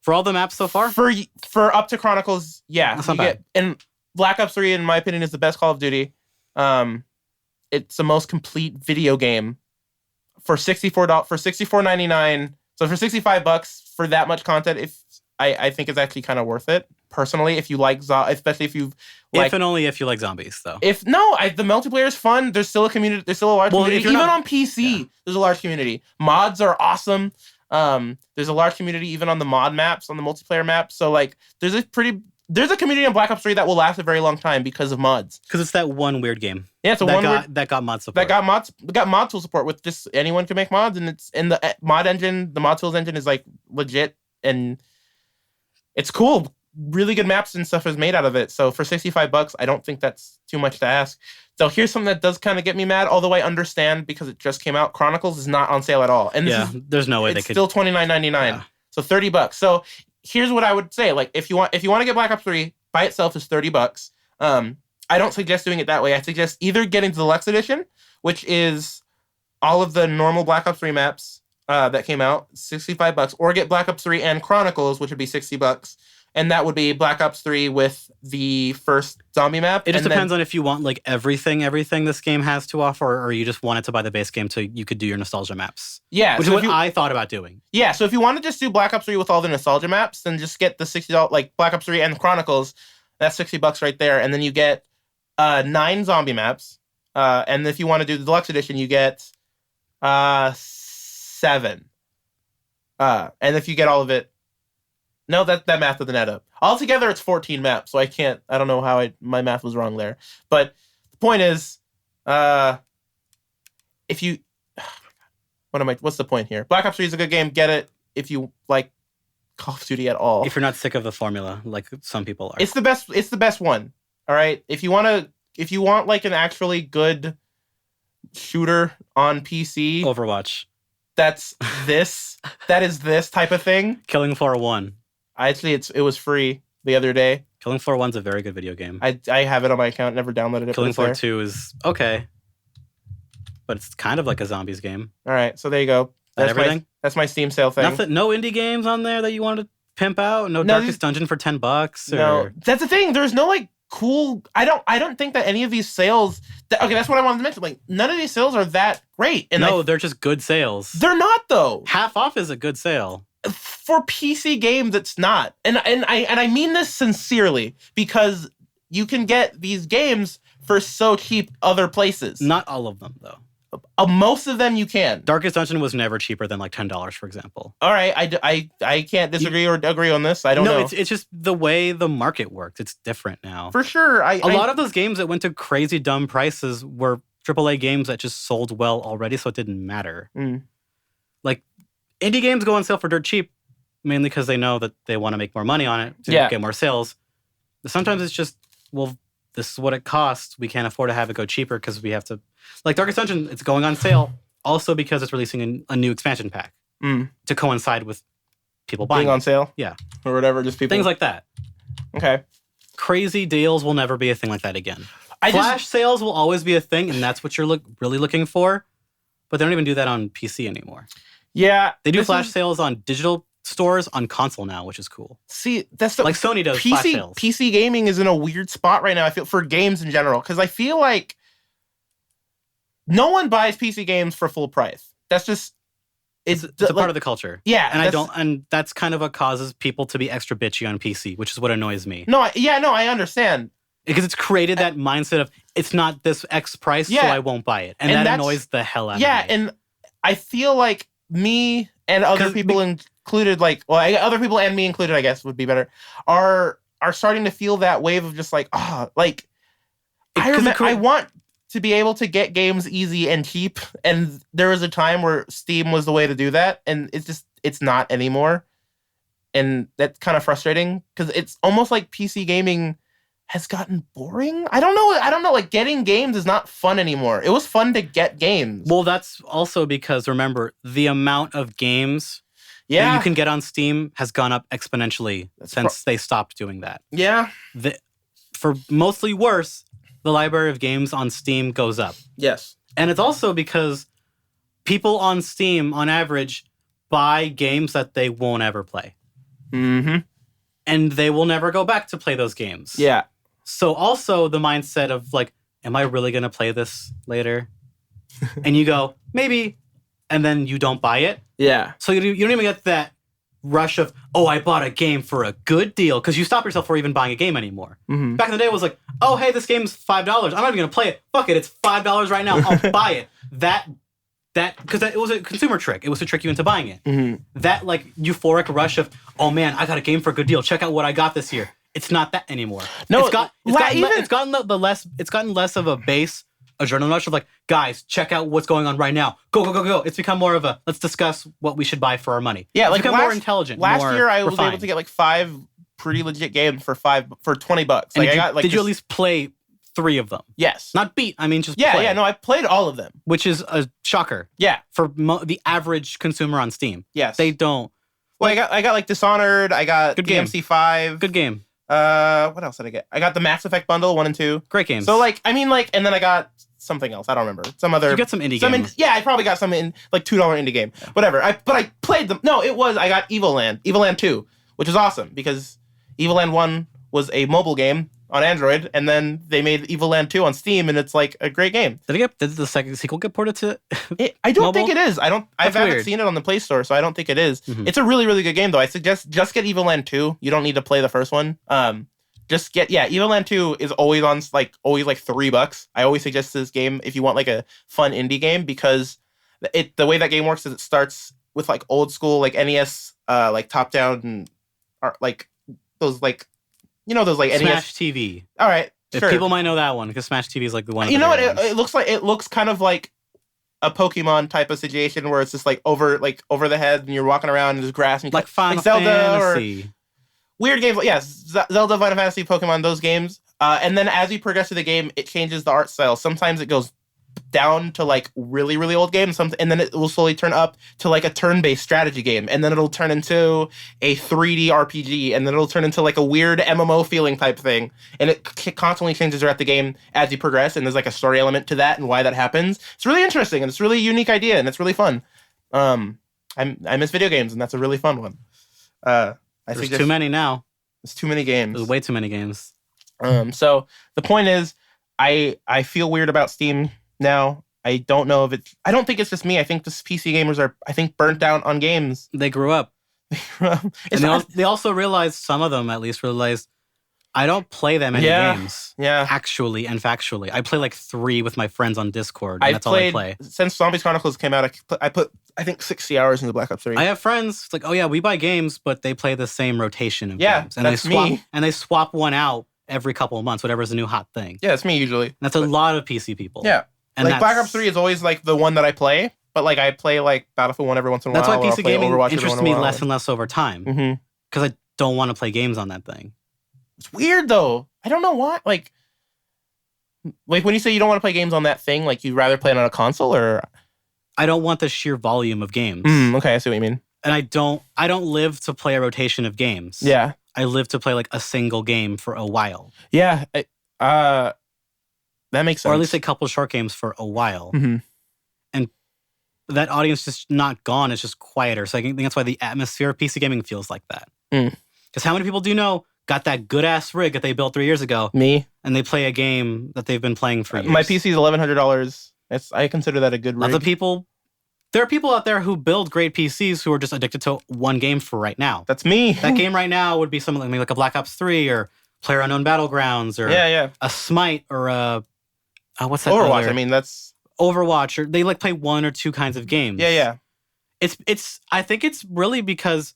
for all the maps so far. For Up to Chronicles, yeah, that's not bad. And Black Ops 3, in my opinion, is the best Call of Duty. It's the most complete video game for $64.99. So for $65 for that much content, I think it's actually kind of worth it. Personally, if you like, especially if you like, if and only if you like zombies, though. The multiplayer is fun. There's still a community. There's still a large community. Even on PC, there's a large community. Mods are awesome. There's a large community even on the mod maps, on the multiplayer maps. So like, there's a community on Black Ops 3 that will last a very long time because of mods. Because it's that one weird game. Yeah, it's that got mod support. That got mod tool support with just anyone can make mods, and it's in the mod engine. The mod tools engine is like legit and it's cool. Really good maps and stuff is made out of it. So for $65, I don't think that's too much to ask. So here's something that does kind of get me mad, although I understand because it just came out. Chronicles is not on sale at all, and there's no way they could. It's still $29.99, yeah. So $30. So here's what I would say: like if you want to get Black Ops 3 by itself is $30. I don't suggest doing it that way. I suggest either getting the Deluxe Edition, which is all of the normal Black Ops 3 maps that came out, $65, or get Black Ops 3 and Chronicles, which would be $60. And that would be Black Ops 3 with the first zombie map. It just depends on if you want like everything this game has to offer, or you just wanted to buy the base game so you could do your nostalgia maps. Yeah. Which is what I thought about doing. Yeah, so if you want to just do Black Ops 3 with all the nostalgia maps, then just get the $60, like Black Ops 3 and Chronicles. That's $60 right there. And then you get 9 zombie maps. And if you want to do the Deluxe Edition, you get 7. And if you get all of it, no, that math doesn't add up. Altogether, it's 14 maps, so I don't know how my math was wrong there. But the point is, if you, what's the point here? Black Ops 3 is a good game. Get it if you like Call of Duty at all. If you're not sick of the formula, like some people are. It's the best one. All right. If you want like an actually good shooter on PC, Overwatch. That is this type of thing. Killing Floor 1. Actually, it was free the other day. Killing Floor 1's a very good video game. I have it on my account. Never downloaded it. Killing Floor 2 is okay, but it's kind of like a zombies game. All right, so there you go. That's everything. That's my Steam sale thing. No indie games on there that you wanted to pimp out. No Darkest Dungeon for $10. No, that's the thing. There's no like cool. I don't think that any of these sales. Okay, that's what I wanted to mention. Like none of these sales are that great. And they're just good sales. They're not though. Half off is a good sale. For PC games, it's not. And I mean this sincerely because you can get these games for so cheap other places. Not all of them, though. Most of them you can. Darkest Dungeon was never cheaper than like $10, for example. All right, I can't disagree or agree on this. I don't know. No, it's just the way the market works. It's different now. For sure. A lot of those games that went to crazy dumb prices were AAA games that just sold well already, so it didn't matter. Like, indie games go on sale for dirt cheap, mainly because they know that they want to make more money on it to get more sales. Sometimes it's just, well, this is what it costs. We can't afford to have it go cheaper because we have to... Like Darkest Dungeon, it's going on sale also because it's releasing a new expansion pack to coincide with people buying on sale? Yeah. Or whatever, just people... Things like that. Okay. Crazy deals will never be a thing like that again. Flash sales will always be a thing, and that's what you're really looking for. But they don't even do that on PC anymore. Yeah. They do flash sales on digital stores on console now, which is cool. See, that's like Sony does flash sales. PC gaming is in a weird spot right now, I feel, for games in general, because I feel like no one buys PC games for full price. That's just... It's a part of the culture. Yeah. And that's kind of what causes people to be extra bitchy on PC, which is what annoys me. I understand. Because it's created that mindset of, it's not this X price, so I won't buy it. And that annoys the hell out of me. Yeah, and I feel like me and other people included, other people and me included, I guess would be better, are starting to feel that wave of just like, I want to be able to get games easy and cheap. And there was a time where Steam was the way to do that. And it's not anymore. And that's kind of frustrating because it's almost like PC gaming has gotten boring. I don't know. Like, getting games is not fun anymore. It was fun to get games. Well, that's also because, remember, the amount of games that you can get on Steam has gone up exponentially since they stopped doing that. Yeah. For mostly worse, the library of games on Steam goes up. Yes. And it's also because people on Steam, on average, buy games that they won't ever play. Mm-hmm. And they will never go back to play those games. Yeah. So also the mindset of like, am I really going to play this later? And you go, maybe. And then you don't buy it. Yeah. So you don't even get that rush of, oh, I bought a game for a good deal. Because you stop yourself from even buying a game anymore. Mm-hmm. Back in the day, it was like, oh, hey, this game's $5. I'm not even going to play it. Fuck it. It's $5 right now. I'll buy it. Because it was a consumer trick. It was to trick you into buying it. Mm-hmm. That like euphoric rush of, oh man, I got a game for a good deal. Check out what I got this year. It's not that anymore. No, it's gotten less of a base adrenaline rush of like, guys, check out what's going on right now. Go, go, go, go. It's become more of a, let's discuss what we should buy for our money. Yeah, it's become more intelligent. Last more year I was refined. able to get like 5 pretty legit games for $20. Like, did you at least play 3 of them? Yes. Not beat. I mean, just play. play. Yeah, no, I played all of them. Which is a shocker. Yeah. For the average consumer on Steam. Yes. They don't. Well, I got like Dishonored. I got DMC5. Good game. What else did I get? I got the Mass Effect bundle 1 and 2. Great games. So like, I mean, like, and then I got something else. I don't remember. Some other. You got some indie game. Yeah, I probably got some in like $2 indie game. Yeah. Whatever. But I played them. No, I got Evil Land 2, which is awesome because Evil Land 1 was a mobile game on Android, and then they made Evil Land 2 on Steam, and it's like a great game. Did the second sequel get ported to? I don't mobile? think it is. I haven't weird. seen it on the Play Store, so I don't think it is. Mm-hmm. It's a really, really good game, though. I suggest just get Evil Land 2. You don't need to play the first one. Just get Evil Land 2 is always $3. I always suggest this game if you want like a fun indie game because the way that game works is it starts with like old school like NES like top down like those like those like Smash NES TV. All right, if people might know that one because Smash TV is like the one. You know what? It looks kind of like a Pokemon type of situation where it's just like over the head and you're walking around and there's grass and like Final Zelda Fantasy. Or weird games. Yes, Zelda, Final Fantasy, Pokemon, those games. And then as you progress through the game, it changes the art style. Sometimes it goes down to like really, really old games, and then it will slowly turn up to like a turn-based strategy game, and then it'll turn into a 3D RPG, and then it'll turn into like a weird MMO feeling type thing. And it constantly changes throughout the game as you progress, and there's like a story element to that and why that happens. It's really interesting, and it's a really unique idea, and it's really fun. I miss video games, and that's a really fun one. There's too many now. There's too many games. There's way too many games. So the point is, I feel weird about Steam now. I don't know if I don't think it's just me. I think this PC gamers are, burnt out on games. They grew up. And they also realized, some of them at least realized, I don't play that many games. Yeah. Actually and factually. I play like 3 with my friends on Discord, and that's all I play. Since Zombies Chronicles came out, I put I think 60 hours into Black Ops 3. I have friends, it's like, oh yeah, we buy games, but they play the same rotation of games. And that's me. And they swap one out every couple of months, whatever's the new hot thing. Yeah, it's me usually. And that's a lot of PC people. Yeah. And like Black Ops 3 is always like the one that I play, but like I play like Battlefield 1 every once in a while. That's why PC gaming Overwatch interests me less and less over time. Because I don't want to play games on that thing. It's weird though. I don't know why. Like when you say you don't want to play games on that thing, like you'd rather play it on a console, or I don't want the sheer volume of games. Okay, I see what you mean. And I don't live to play a rotation of games. Yeah. I live to play like a single game for a while. Yeah. That makes sense. Or at least a couple short games for a while. Mm-hmm. And that audience is just not gone. It's just quieter. So I think that's why the atmosphere of PC gaming feels like that. Because how many people do you know got that good-ass rig that they built 3 years ago? Me. And they play a game that they've been playing for years. My PC is $1,100. I consider that a good rig. There are people out there who build great PCs who are just addicted to one game for right now. That's me. That game right now would be something like maybe like a Black Ops 3 or PlayerUnknown Battlegrounds or a Smite or a what's that? Overwatch. Other? I mean, that's Overwatch. Or they like play one or two kinds of games. Yeah. It's. I think it's really because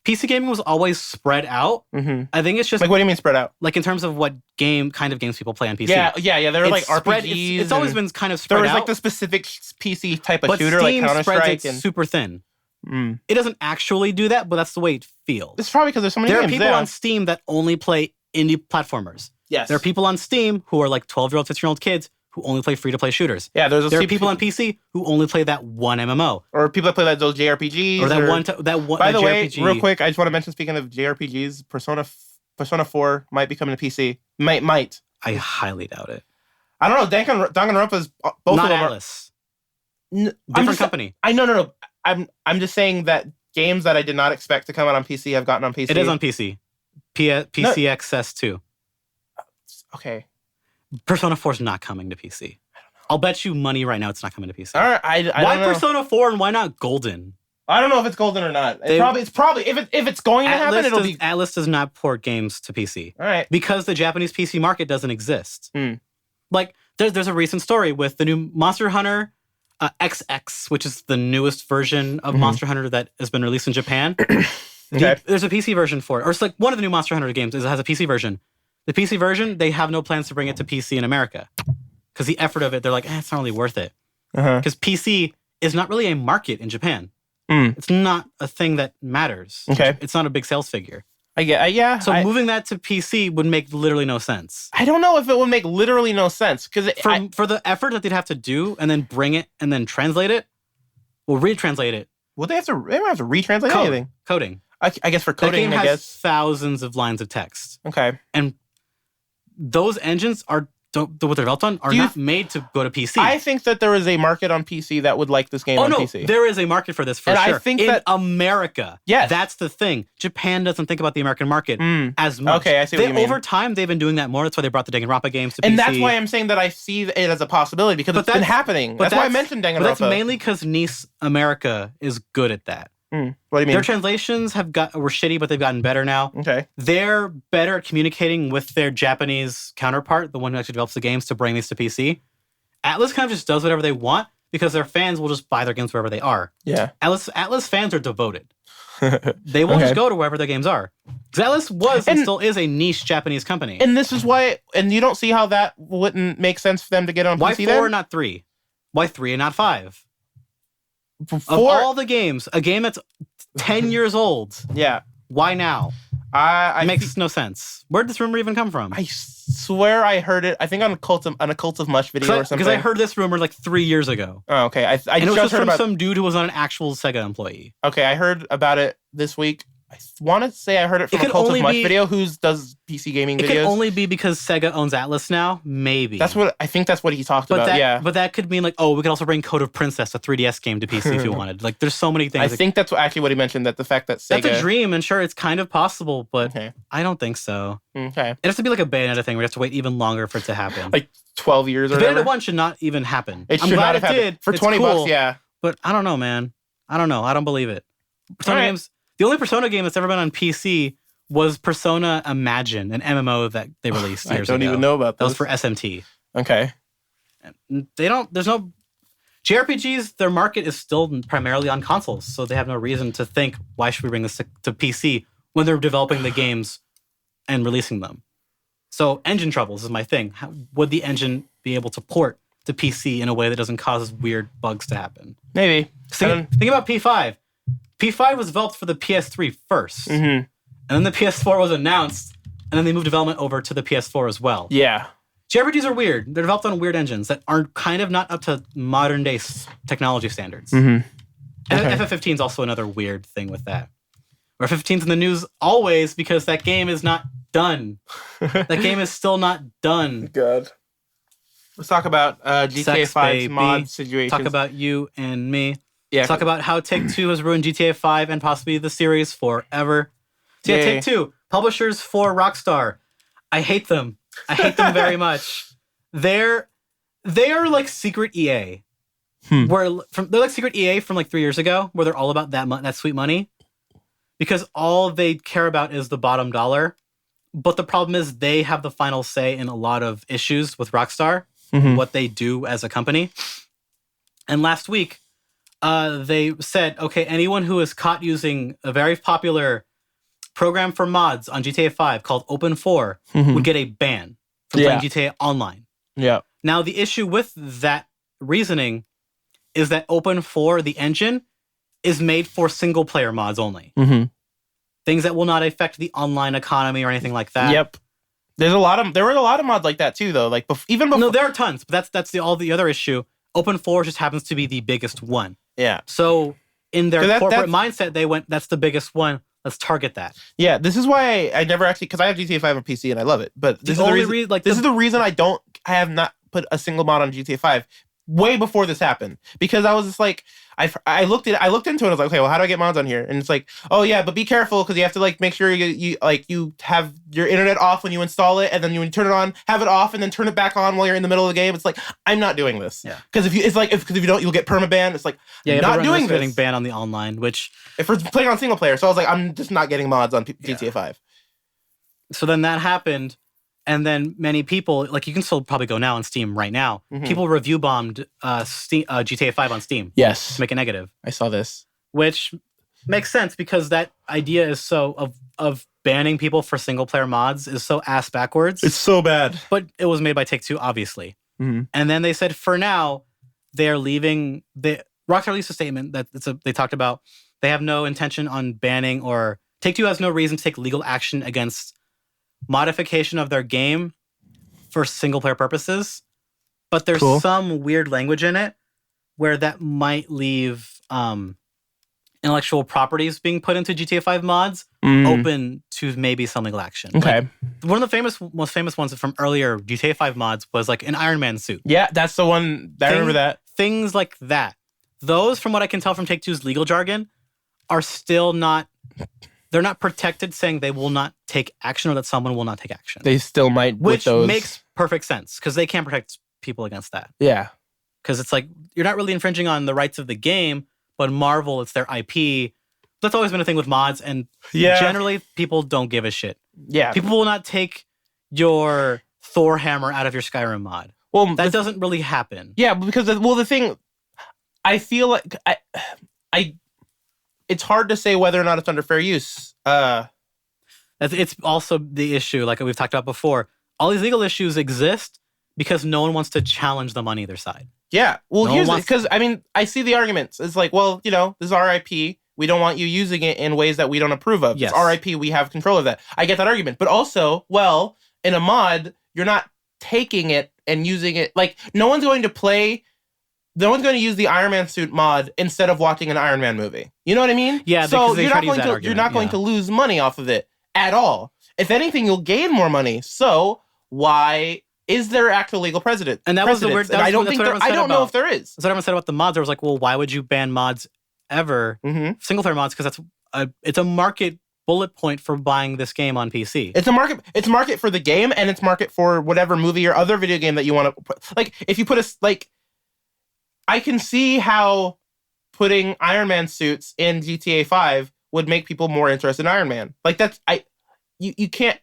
PC gaming was always spread out. I think it's just like, what do you mean spread out? Like in terms of what kind of games people play on PC. Yeah. There are like RPGs. It's always been kind of spread out. There was like the specific PC type of but shooter, Steam like Counter-Strike. Spreads it super thin. It doesn't actually do that, but that's the way it feels. It's probably because there's so many games. There are people on Steam that only play indie platformers. Yes. There are people on Steam who are like 12-year-old, 15-year-old kids who only play free-to-play shooters. Yeah, there are people on PC who only play that one MMO. Or people that play those JRPGs. Or that one. By the way, JRPG. real quick, I just want to mention, speaking of JRPGs, Persona 4 might be coming to PC. Might. I highly doubt it. I don't know. Danganronpa's both Not of them Atlas. Different company. No. I'm just saying that games that I did not expect to come out on PC have gotten on PC. It is on PC. PC Access 2. Okay. Persona 4 is not coming to PC. I'll bet you money right now it's not coming to PC. All right. I why don't know. Persona 4 and why not Golden? I don't know if it's Golden or not. It's probably if it's going to happen, it'll be. Atlas does not port games to PC. All right. Because the Japanese PC market doesn't exist. Like there's a recent story with the new Monster Hunter XX, which is the newest version of Monster Hunter that has been released in Japan. Okay. There's a PC version for it. Or it's like one of the new Monster Hunter games has a PC version. The PC version, they have no plans to bring it to PC in America. Because the effort of it, they're like, it's not really worth it. Because PC is not really a market in Japan. It's not a thing that matters. Okay. It's not a big sales figure. Yeah. So moving that to PC would make literally no sense. I don't know if it would make literally no sense. Because for the effort that they'd have to do and then bring it and then translate it, well, retranslate it. Well, they don't have to retranslate anything. Coding. I guess for coding, that game has thousands of lines of text. Okay. And those engines what they're developed on are not made to go to PC. I think that there is a market on PC that would like this game on PC. There is a market for this for sure. I think in that America. Yes. That's the thing. Japan doesn't think about the American market as much. Okay, I see what you mean. Over time, they've been doing that more. That's why they brought the Danganronpa games to PC. And that's why I'm saying that I see it as a possibility because it's been happening. That's why I mentioned Danganronpa. But that's mainly because Nice America is good at that. What do you mean? Their translations were shitty, but they've gotten better now. Okay. They're better at communicating with their Japanese counterpart, the one who actually develops the games, to bring these to PC. Atlas kind of just does whatever they want because their fans will just buy their games wherever they are. Yeah. Atlas fans are devoted. They will just go to wherever their games are. Because Atlas was and still is a niche Japanese company. And this is why, and you don't see how that wouldn't make sense for them to get on why PC. Why 4 then? not 3? Why 3 and not 5? Of 4, all the games, a game that's 10 years old. Yeah. Why now? It makes no sense. Where did this rumor even come from? I swear I heard it. I think on a Cult of Mush video or something. Because I heard this rumor like 3 years ago. Oh, okay. I and it was just heard from about some dude who was not an actual Sega employee. Okay, I heard about it this week. I want to say I heard it from a Cult of Mush video who does PC gaming videos. It could only be because Sega owns Atlas now. Maybe. I think that's what he talked about. Yeah. But that could mean like, we could also bring Code of Princess, a 3DS game, to PC if you wanted. Like, there's so many things. I think that's actually what he mentioned. That the fact that Sega. That's a dream, and sure, it's kind of possible, but I don't think so. Okay. It has to be like a Bayonetta thing. We have to wait even longer for it to happen. Like 12 years or whatever. Bayonetta 1 should not even happen. It should not have happened. For $20, yeah. But I don't know, man. I don't know. I don't believe it. Persona games. The only Persona game that's ever been on PC was Persona Imagine, an MMO that they released years ago. I don't even know about that. That was for SMT. Okay. There's no JRPGs, their market is still primarily on consoles, so they have no reason to think, why should we bring this to PC when they're developing the games and releasing them? So engine troubles is my thing. Would the engine be able to port to PC in a way that doesn't cause weird bugs to happen? Maybe. Think about P5. P5 was developed for the PS3 first. And then the PS4 was announced, and then they moved development over to the PS4 as well. Yeah. JRPGs are weird. They're developed on weird engines that are kind of not up to modern day technology standards. And FF15 is also another weird thing with that. Where FF15's in the news always because that game is not done. That game is still not done. God. Let's talk about GTA 5's mod situation. Talk about you and me. Yeah. Talk about how Take-Two has ruined GTA 5 and possibly the series forever. So yeah, Take-Two, publishers for Rockstar. I hate them. I hate them very much. They are like secret EA. They're like secret EA from like 3 years ago, where they're all about that sweet money, because all they care about is the bottom dollar. But the problem is they have the final say in a lot of issues with Rockstar, what they do as a company. And last week, they said, okay, anyone who is caught using a very popular program for mods on GTA 5 called Open4 would get a ban from playing GTA Online. Yeah. Now, the issue with that reasoning is that Open4, the engine, is made for single-player mods only. Things that will not affect the online economy or anything like that. Yep. There were a lot of mods like that too, though. Like even before. No, there are tons, but that's the other issue. Open 4 just happens to be the biggest one. Yeah. So in their corporate mindset, they went, that's the biggest one. Let's target that. Yeah, this is why I never actually, because I have GTA 5 on PC and I love it. But this is the reason I have not put a single mod on GTA 5 way before this happened, because I was just like, I looked into it. I was like, okay, well, how do I get mods on here? And it's like, oh yeah, but be careful because you have to like make sure you have your internet off when you install it, and then when you turn it on, have it off, and then turn it back on while you're in the middle of the game. It's like, I'm not doing this. Yeah. Because if you don't, you'll get permaban. It's like, not doing this. Getting banned on the online, which if we're playing on single player, so I was like, I'm just not getting mods on GTA 5. So then that happened. And then many people, like you can still probably go now on Steam right now. Mm-hmm. People review bombed GTA 5 on Steam. Yes. To make it negative. I saw this. Which makes sense because that idea is of banning people for single player mods is so ass backwards. It's so bad. But it was made by Take-Two, obviously. Mm-hmm. And then they said for now, they're leaving. Rockstar released a statement that they talked about they have no intention on banning, or Take-Two has no reason to take legal action against modification of their game for single player purposes, but there's some weird language in it where that might leave intellectual properties being put into GTA 5 mods open to maybe some legal action. Okay. Like, one of the most famous ones from earlier GTA 5 mods was like an Iron Man suit. Yeah, that's the one. I remember that. Things like that. Those, from what I can tell from Take-Two's legal jargon, are still not... They're not protected, saying they will not take action or that someone will not take action. They still might, which makes perfect sense because they can't protect people against that. Yeah, because it's like you're not really infringing on the rights of the game, but Marvel, it's their IP. That's always been a thing with mods, and generally people don't give a shit. Yeah, people will not take your Thor hammer out of your Skyrim mod. Well, that doesn't really happen. Yeah, because the thing, I feel like I. It's hard to say whether or not it's under fair use. It's also the issue, like we've talked about before. All these legal issues exist because no one wants to challenge them on either side. Yeah. Well, because I see the arguments. It's like, well, this is our IP. We don't want you using it in ways that we don't approve of. Yes. It's our IP. We have control of that. I get that argument. But also, well, in a mod, you're not taking it and using it. Like, no one's going to use the Iron Man suit mod instead of watching an Iron Man movie. You know what I mean? Yeah, so you're not going to lose money off of it at all. If anything, you'll gain more money. So why is there actual legal precedent? And that was the weird. I don't know if there is. That's what everyone said about the mods. I was like, well, why would you ban mods ever? Mm-hmm. Single player mods, because it's a market bullet point for buying this game on PC. It's a market. It's market for the game, and it's market for whatever movie or other video game that you want to put. Like if you put I can see how putting Iron Man suits in GTA 5 would make people more interested in Iron Man. Like you can't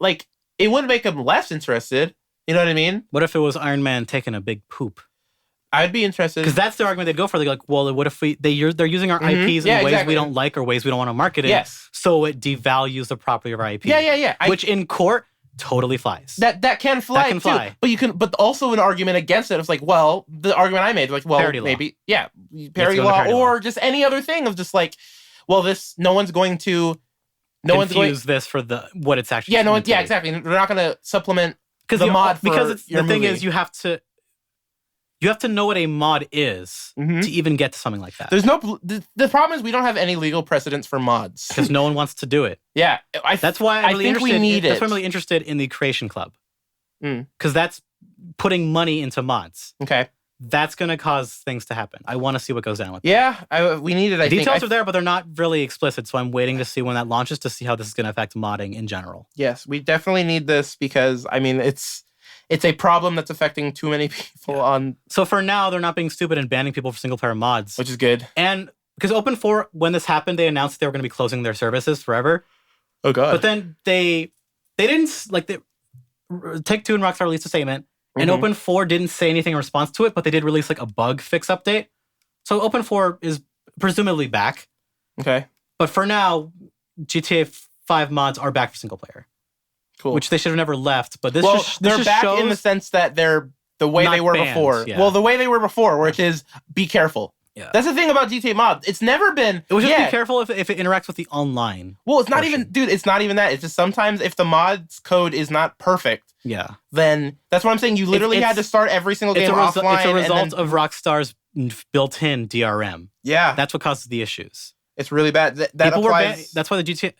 it wouldn't make them less interested. You know what I mean? What if it was Iron Man taking a big poop? I'd be interested because that's the argument they'd go for. They're like, well, what if they're using our IPs in ways we don't like or ways we don't want to market it? Yes. So it devalues the property of our IP. Yeah. Which in court totally flies. That can fly. That can fly. Too. But also an argument against it. It's like, well, the argument I made, like, well, parody maybe, parody law, or just any other thing of just like, well, no one's going to use this for what it's actually. Yeah, exactly. They're not going to supplement the mod because your thing movie. Is you have to know what a mod is to even get to something like that. There's the problem is we don't have any legal precedents for mods because no one wants to do it. Yeah, that's why I'm really interested in the Creation Club because that's putting money into mods. Okay, that's going to cause things to happen. I want to see what goes down with. Yeah, we need it. The details are there, but they're not really explicit. So I'm waiting to see when that launches to see how this is going to affect modding in general. Yes, we definitely need this because it's a problem that's affecting too many people on... So for now, they're not being stupid and banning people for single-player mods. Which is good. And because Open 4, when this happened, they announced they were going to be closing their services forever. Oh, God. But then they didn't... Take-Two and Rockstar released a statement, and Open 4 didn't say anything in response to it, but they did release a bug fix update. So Open 4 is presumably back. Okay. But for now, GTA 5 mods are back for single-player. Cool. Which they should have never left, but they're back in the sense that they're the way they were before. Yeah. Well, the way they were before, which is be careful. Yeah. That's the thing about GTA mods. It's never been. It was just be careful if it interacts with the online. Well, it's not even, dude. It's not even that. It's just sometimes if the mods code is not perfect, then that's what I'm saying. You literally had to start every single game offline. It's a result of Rockstar's built-in DRM. Yeah, that's what causes the issues. It's really bad. That applies. That's why the GTA.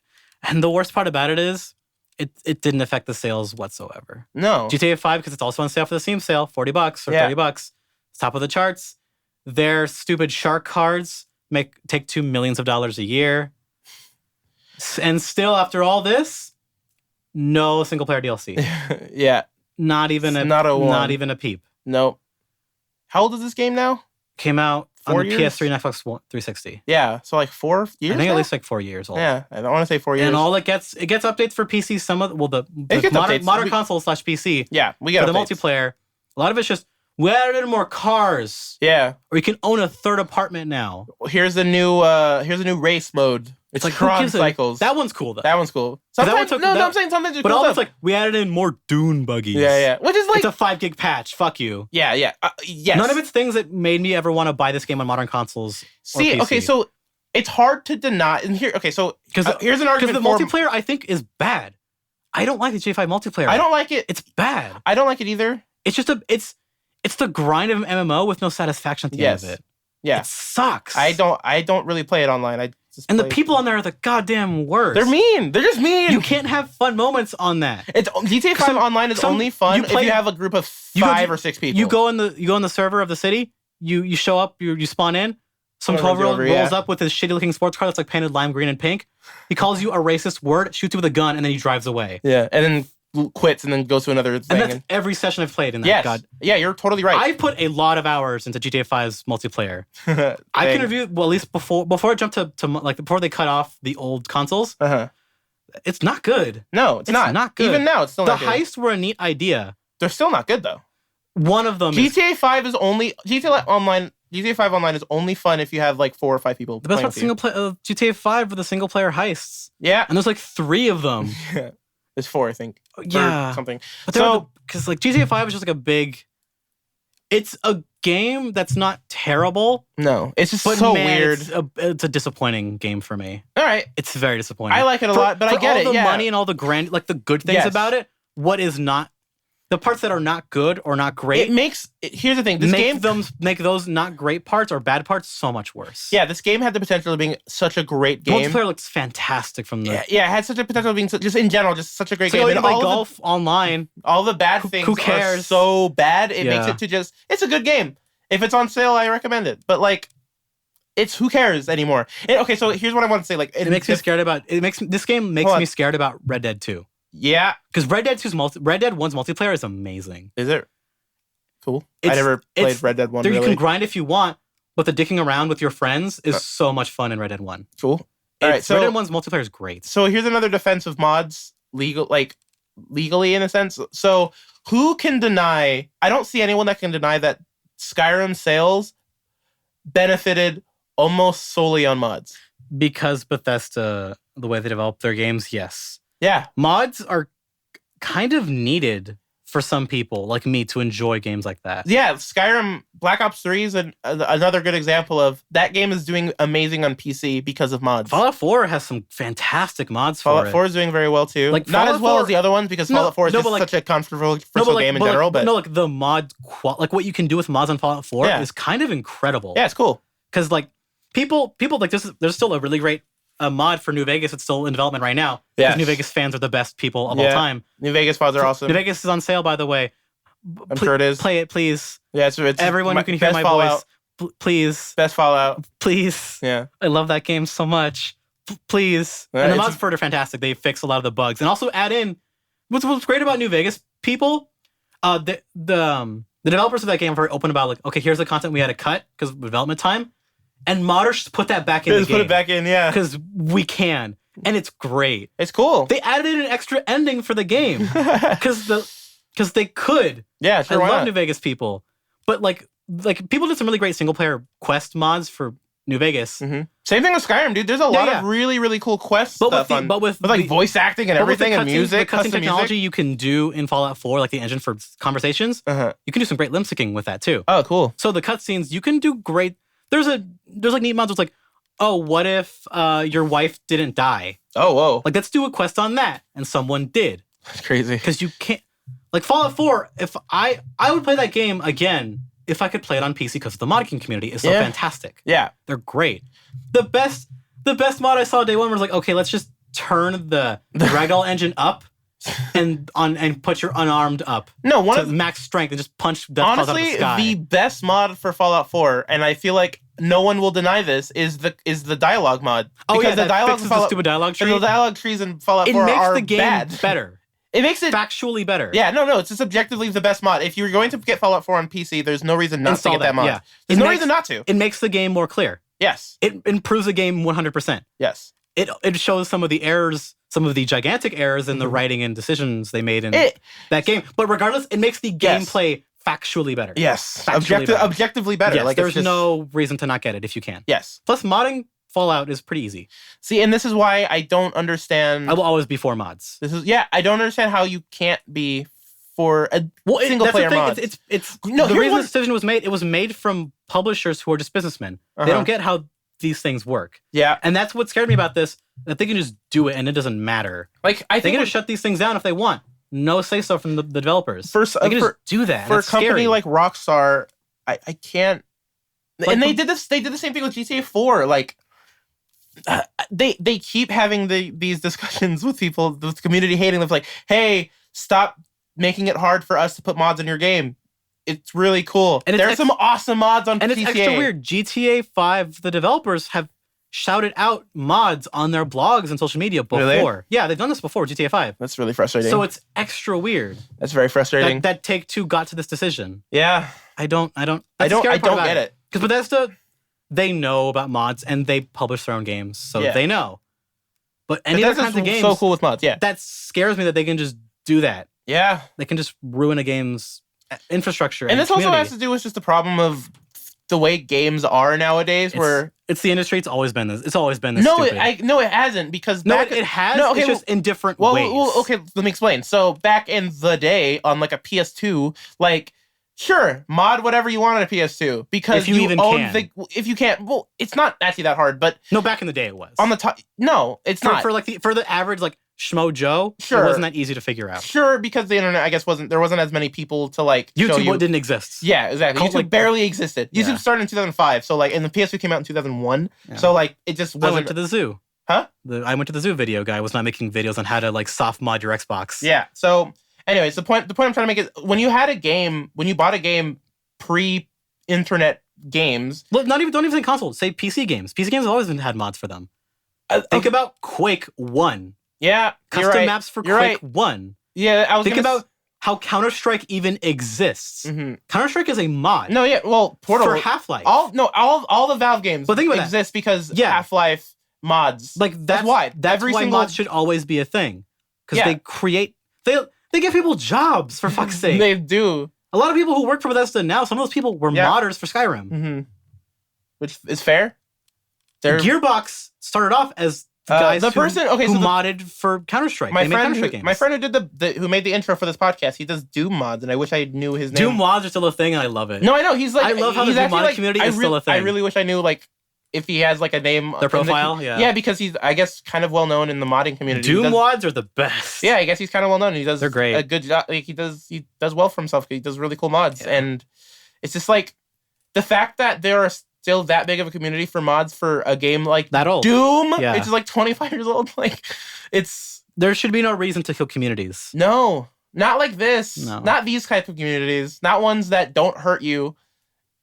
And the worst part about it is, it didn't affect the sales whatsoever. No. GTA 5, because it's also on sale for the Steam sale, $40 or $30. It's top of the charts. Their stupid shark cards take $2 million a year. And still, after all this, no single player DLC. Yeah. Not even a peep. Nope. How old is this game now? Came out on the years? PS3 and Xbox 360. Yeah, so like 4 years. I think at least like 4 years old. Yeah, I don't want to say 4 years. And all it gets updates for PC. Some of the modern console / PC. Yeah, we get for the multiplayer. A lot of it's just we added in more cars. Yeah, or you can own a third apartment now. Here's a new race mode. It's like Tron Cycles. That one's cool though. That one's cool. Sometimes, I'm saying something. But all it's like we added in more Dune buggies. Yeah. Which is like it's a 5 gig patch. Fuck you. Yeah. Yes. None of it's things that made me ever want to buy this game on modern consoles. See, okay, so it's hard to deny. And here, okay, so here's an argument. Because the multiplayer I think is bad. I don't like the GTA 5 multiplayer. I don't like it. It's bad. I don't like it either. It's just it's the grind of an MMO with no satisfaction at the end of it. Yeah, it sucks. I don't really play it online. The people on there are the goddamn worst. They're mean. They're just mean. You can't have fun moments on that. It's GTA 5 online is only fun if you have a group of 5 or 6 people. You go in the server of the city. You show up. You spawn in. Some 12-year-old rolls up with his shitty-looking sports car that's like painted lime green and pink. He calls you a racist word, shoots you with a gun, and then he drives away. Yeah, and then quits and then goes to another thing. And that's every session I've played in that. Yes. God. Yeah, you're totally right. I've put a lot of hours into GTA 5's multiplayer. I can review, well, at least before I jump to like before they cut off the old consoles. It's not good. No, it's not good. Even now, it's still not good. The heists were a neat idea. They're still not good though. One of them GTA 5 is only GTA 5 online is only fun if you have like 4 or 5 people. The best part of GTA 5 were the single player heists. Yeah. And there's like 3 of them. Yeah. There's 4, I think. Yeah. Or something. But because like GTA 5 is just like it's a game that's not terrible. No. It's just so weird. It's a disappointing game for me. All right. It's very disappointing. I like it a lot, but I get it. For all the money and all the the good things about it, what is not the parts that are not good or not great. Here's the thing. This game make those not great parts or bad parts so much worse. Yeah, this game had the potential of being such a great game. The multiplayer looks fantastic from the. Yeah, it had such a potential of being just in general, just such a great game. And all golf online. All the bad things who cares? Are so bad. It makes it to just. It's a good game. If it's on sale, I recommend it. But like, it's who cares anymore. Okay, so here's what I want to say. Like, it makes me scared about. This game makes me scared about Red Dead 2. Yeah, because Red Dead 1's multiplayer is amazing. Is it? Cool. I never played Red Dead 1. You can grind if you want, but the dicking around with your friends is so much fun in Red Dead 1. Cool. All right, so Red Dead 1's multiplayer is great. So here's another defense of mods, legally in a sense. So who can deny? I don't see anyone that can deny that Skyrim sales benefited almost solely on mods. Because Bethesda, the way they develop their games, yes. Yeah. Mods are kind of needed for some people like me to enjoy games like that. Yeah, Skyrim, Black Ops 3 is another good example of that game is doing amazing on PC because of mods. Fallout 4 has some fantastic mods for it. Fallout 4 is doing very well too. Like not as well as the other ones because Fallout 4 is just such a controversial game in general. But like the mod, like what you can do with mods on Fallout 4 is kind of incredible. Yeah, it's cool. Because like people like this. There's still a really great mod for New Vegas. It's still in development right now. Yeah, New Vegas fans are the best people of all time. New Vegas fans are awesome. New Vegas is on sale, by the way. I'm sure it is. Play it, please. Yeah, it's everyone who can hear my voice. Please. Best Fallout. Please. Yeah. I love that game so much. Please. And the mods for it are fantastic. They fix a lot of the bugs and also add in what's great about New Vegas people. The developers of that game are very open about like, okay, here's the content we had to cut because of development time. And modders just put that back in the game. Put it back in, yeah. Because we can. And it's great. It's cool. They added in an extra ending for the game. Because they could. Yeah, sure. I love New Vegas people. But like people did some really great single player quest mods for New Vegas. Mm-hmm. Same thing with Skyrim, dude. There's a lot of really, really cool quest stuff with like voice acting and everything and music. The custom technology you can do in Fallout 4, like the engine for conversations, you can do some great lip syncing with that too. Oh, cool. So the cutscenes, you can do great. there's like neat mods. It's like, oh, what if your wife didn't die? Oh, whoa. Like, let's do a quest on that, and someone did. That's crazy. Because you can't. Like Fallout 4, if I would play that game again if I could play it on PC because the modding community is so fantastic. Yeah, they're great. The best mod I saw day one was like, okay, let's just turn the ragdoll engine up and put your unarmed up. No, max strength and just punch death claws out of the sky. Honestly, the best mod for Fallout 4, and I feel like no one will deny this, is the dialogue mod. Because the dialogue fixes the stupid dialogue tree. And the dialogue trees in Fallout 4 are bad. It makes the game better. It makes it factually better. Yeah, no, it's just objectively the best mod. If you're going to get Fallout 4 on PC, there's no reason not to get that mod. Yeah. There's no reason not to. It makes the game more clear. Yes. It improves the game 100%. Yes. It shows some of the errors, some of the gigantic errors in the writing and decisions they made in that game. But regardless, it makes the gameplay factually better. Yes. Objectively better. Yes, like there's no reason to not get it if you can. Yes. Plus, modding Fallout is pretty easy. See, and this is why I don't understand. I will always be for mods. I don't understand how you can't be for a single player mod. The reason this decision was made, it was made from publishers who are just businessmen. They don't get how these things work. Yeah. And that's what scared me about this, that they can just do it and it doesn't matter. Like, I think they can just shut these things down if they want. No say so from the developers. They can just do that. For a company like Rockstar, I can't. And they did the same thing with GTA 4. Like, they keep having these discussions with people, with the community hating them, like, hey, stop making it hard for us to put mods in your game. It's really cool. And there's some awesome mods on GTA. And it's extra weird. GTA 5, the developers have shouted out mods on their blogs and social media before. Really? Yeah, they've done this before, GTA 5. That's really frustrating. So it's extra weird. That's very frustrating. That Take-Two got to this decision. Yeah. I don't get it. Because Bethesda, they know about mods and they publish their own games, so they know. But any other kinds of games, so cool with mods. Yeah, that scares me that they can just do that. Yeah, they can just ruin a game's infrastructure. And this also has to do with just the problem of the way games are nowadays. It's the industry. It's always been this. It's always been this. No, stupid. it hasn't, because it has. No, okay, it's just in different ways. Well, okay, let me explain. So back in the day, on like a PS2, like. Sure, mod whatever you want on a PS2 because if you even own can. If you can't, well, it's not actually that hard. But no, back in the day it was. On the top, no, it's not for the average like Schmo Joe. Sure, it wasn't that easy to figure out. Sure, because the internet, I guess, there wasn't as many people to like. YouTube didn't exist. Yeah, exactly. YouTube barely existed. YouTube started in 2005, so like, and the PS2 came out in 2001. Yeah. So like, it just wasn't. I went to the zoo. Huh? I went to the zoo. Video guy was not making videos on how to like soft mod your Xbox. Yeah. So, anyways, the point I'm trying to make is when you bought a game. Pre-internet games. Look, don't even say consoles. Say PC games. PC games have always had mods for them. Think about Quake 1. Yeah, custom maps for Quake 1. Yeah, think about how Counter-Strike even exists. Mm-hmm. Counter-Strike is a mod. No, yeah, well, Portal for Half-Life. All the Valve games exist because Half-Life mods. Like that's why. That's why mods should always be a thing, because they create. They give people jobs, for fuck's sake. They do. A lot of people who work for Bethesda now, some of those people were modders for Skyrim. Mm-hmm. Which is fair. Gearbox started off as the guys who modded for Counter-Strike. My friend who made the intro for this podcast, he does Doom mods, and I wish I knew his name. Doom mods are still a thing, and I love it. No, I know. He's like... I love how the Doom mod community is still a thing. I really wish I knew, like, if he has, like, a name... Their profile? Yeah, because he's, I guess, kind of well-known in the modding community. Doom mods are the best. Yeah, I guess he's kind of well-known. They're great. A good job. Like, he does well for himself. He does really cool mods. Yeah. And it's just, like, the fact that there are still that big of a community for mods for a game like that old Doom, which is, like, 25 years old. Like, it's... There should be no reason to kill communities. No. Not like this. No. Not these type of communities. Not ones that don't hurt you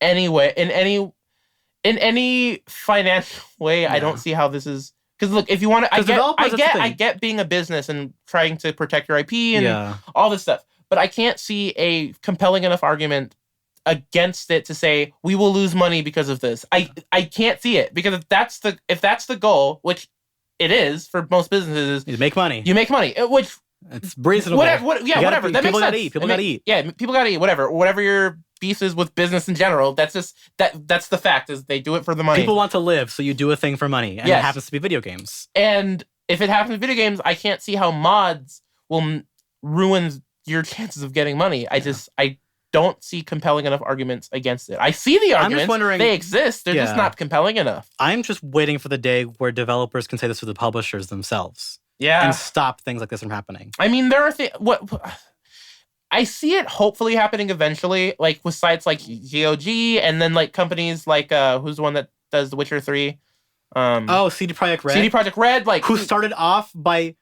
anyway, in any financial way. I don't see how this is, because look, if you want to, I get being a business and trying to protect your IP and all this stuff, but I can't see a compelling enough argument against it to say we will lose money because of this. I can't see it, because if that's the goal, which it is for most businesses, you make money. Which it's reasonable. Whatever. That makes sense. People gotta eat. Yeah, people gotta eat. Whatever your beef is with business in general, that's the fact, is they do it for the money. People want to live, so you do a thing for money, and it happens to be video games. And if it happens to be video games, I can't see how mods will ruin your chances of getting money. don't see compelling enough arguments against it. I see the arguments. I'm just wondering, they exist. They're just not compelling enough. I'm just waiting for the day where developers can say this to the publishers themselves. Yeah. And stop things like this from happening. I mean, there are I see it hopefully happening eventually, like with sites like GOG, and then like companies like who's the one that does The Witcher 3? CD Projekt Red. CD Projekt Red, like who started off by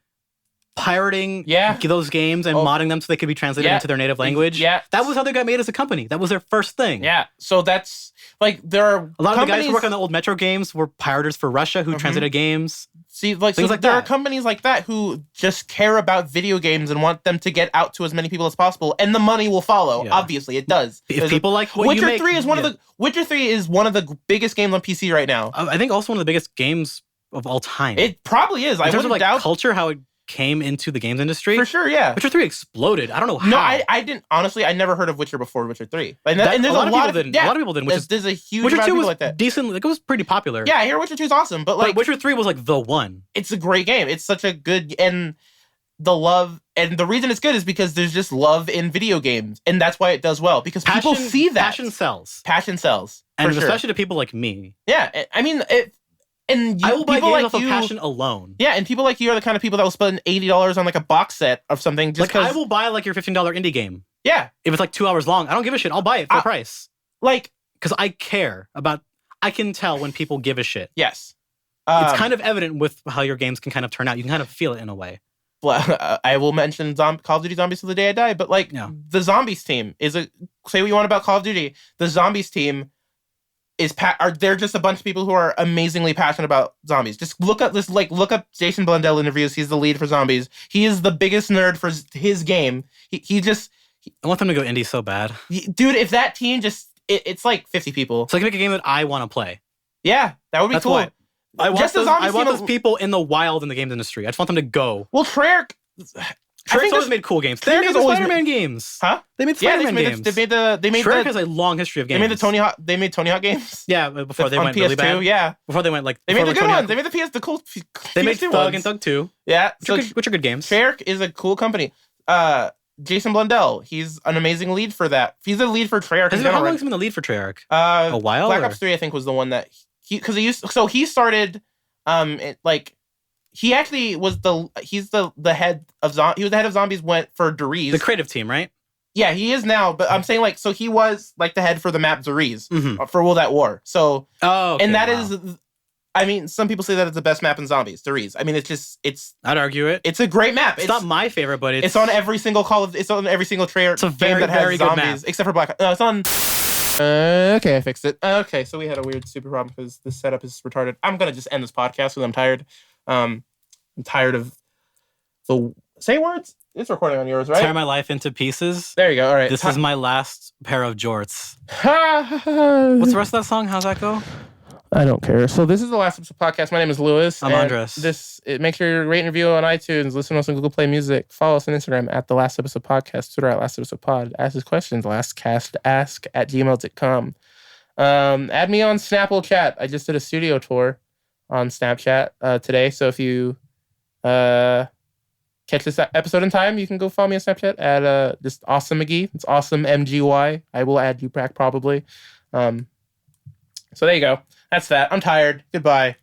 pirating those games and modding them so they could be translated into their native language. Yeah. That was how they got made as a company. That was their first thing. Yeah. So that's like there are a lot of the guys who work on the old Metro games were pirators for Russia who translated games. See, like things like there are companies like that who just care about video games and want them to get out to as many people as possible, and the money will follow. Yeah. Obviously, it does. If people like what Witcher you make, 3 is one of the Witcher 3 is one of the biggest games on PC right now. I think also one of the biggest games of all time. It probably is. I wouldn't doubt culture, how it came into the games industry. For sure, yeah. Witcher 3 exploded. I don't know how. No, I didn't. Honestly, I never heard of Witcher before Witcher 3. And there's a lot of people didn't. Yeah. A lot of people didn't. There's a huge amount of people like that. Decent. Like, it was pretty popular. Yeah, I hear Witcher 2 is awesome. But like Witcher 3 was like the one. It's a great game. It's such a good... And the love... And the reason it's good is because there's just love in video games. And that's why it does well. Because people see that. Passion sells. Passion sells. And especially to people like me. Yeah. I mean... And I will buy games off of passion alone. Yeah, and people like you are the kind of people that will spend $80 on like a box set of something just because... I will buy like your $15 indie game. Yeah. If it's like 2 hours long, I don't give a shit. I'll buy it for the price. Like... Because I care about... I can tell when people give a shit. Yes. It's kind of evident with how your games can kind of turn out. You can kind of feel it in a way. Well, I will mention Call of Duty Zombies till the day I die, but like the Zombies team is say what you want about Call of Duty. The Zombies team they're just a bunch of people who are amazingly passionate about zombies. Just look up Jason Blundell interviews. He's the lead for Zombies. He is the biggest nerd for his game. I want them to go indie so bad. Dude, if that team it's like 50 people. So I can make a game that I want to play. Yeah, that would be cool. What. I want those people in the wild in the games industry. I just want them to go. Well, Treyarch's always made cool games. They made the Spider-Man games. Huh? They made Spider-Man games. Treyarch has a long history of games. They made Tony Hawk games. Yeah, before they went PS2, really bad. Yeah. Before they went like... They made the good ones. They made the cool... They made Thug and Thug 2. Yeah. Which are good games. Treyarch is a cool company. Jason Blundell, he's an amazing lead for that. He's a lead for Treyarch. How long has he been the lead for Treyarch? A while? Black Ops 3, I think, was the one that... he started... He actually was he's the head of he was the head of Zombies for Deriz. The creative team, right? Yeah, he is now, but I'm saying so he was like the head for the map Deriz for World at War. So and that is, I mean, some people say that it's the best map in Zombies, Deriz. I mean, it's I'd argue it. It's a great map. It's not my favorite, but it's on every single it's on every single trailer. It's a very, game that has very Zombies, good map. Except for Black. No, it's on. Okay, I fixed it. Okay, so we had a weird super problem because this setup is retarded. I'm gonna just end this podcast because I'm tired. I'm tired of the say words. It's recording on yours, right? Tear my life into pieces. There you go. All right. This is my last pair of jorts. What's the rest of that song? How's that go? I don't care. So this is the Last Episode Podcast. My name is Lewis. I'm Andres. Make sure you rate and review on iTunes. Listen to us on Google Play Music. Follow us on Instagram at the Last Episode Podcast. Twitter at Last Episode Pod. Ask us questions. lastcastask@gmail.com. Add me on Snapple Chat. I just did a studio tour on Snapchat today. So if you catch this episode in time, you can go follow me on Snapchat at just Awesome McGee. It's Awesome MGY. I will add you back probably. So there you go. That's that. I'm tired. Goodbye.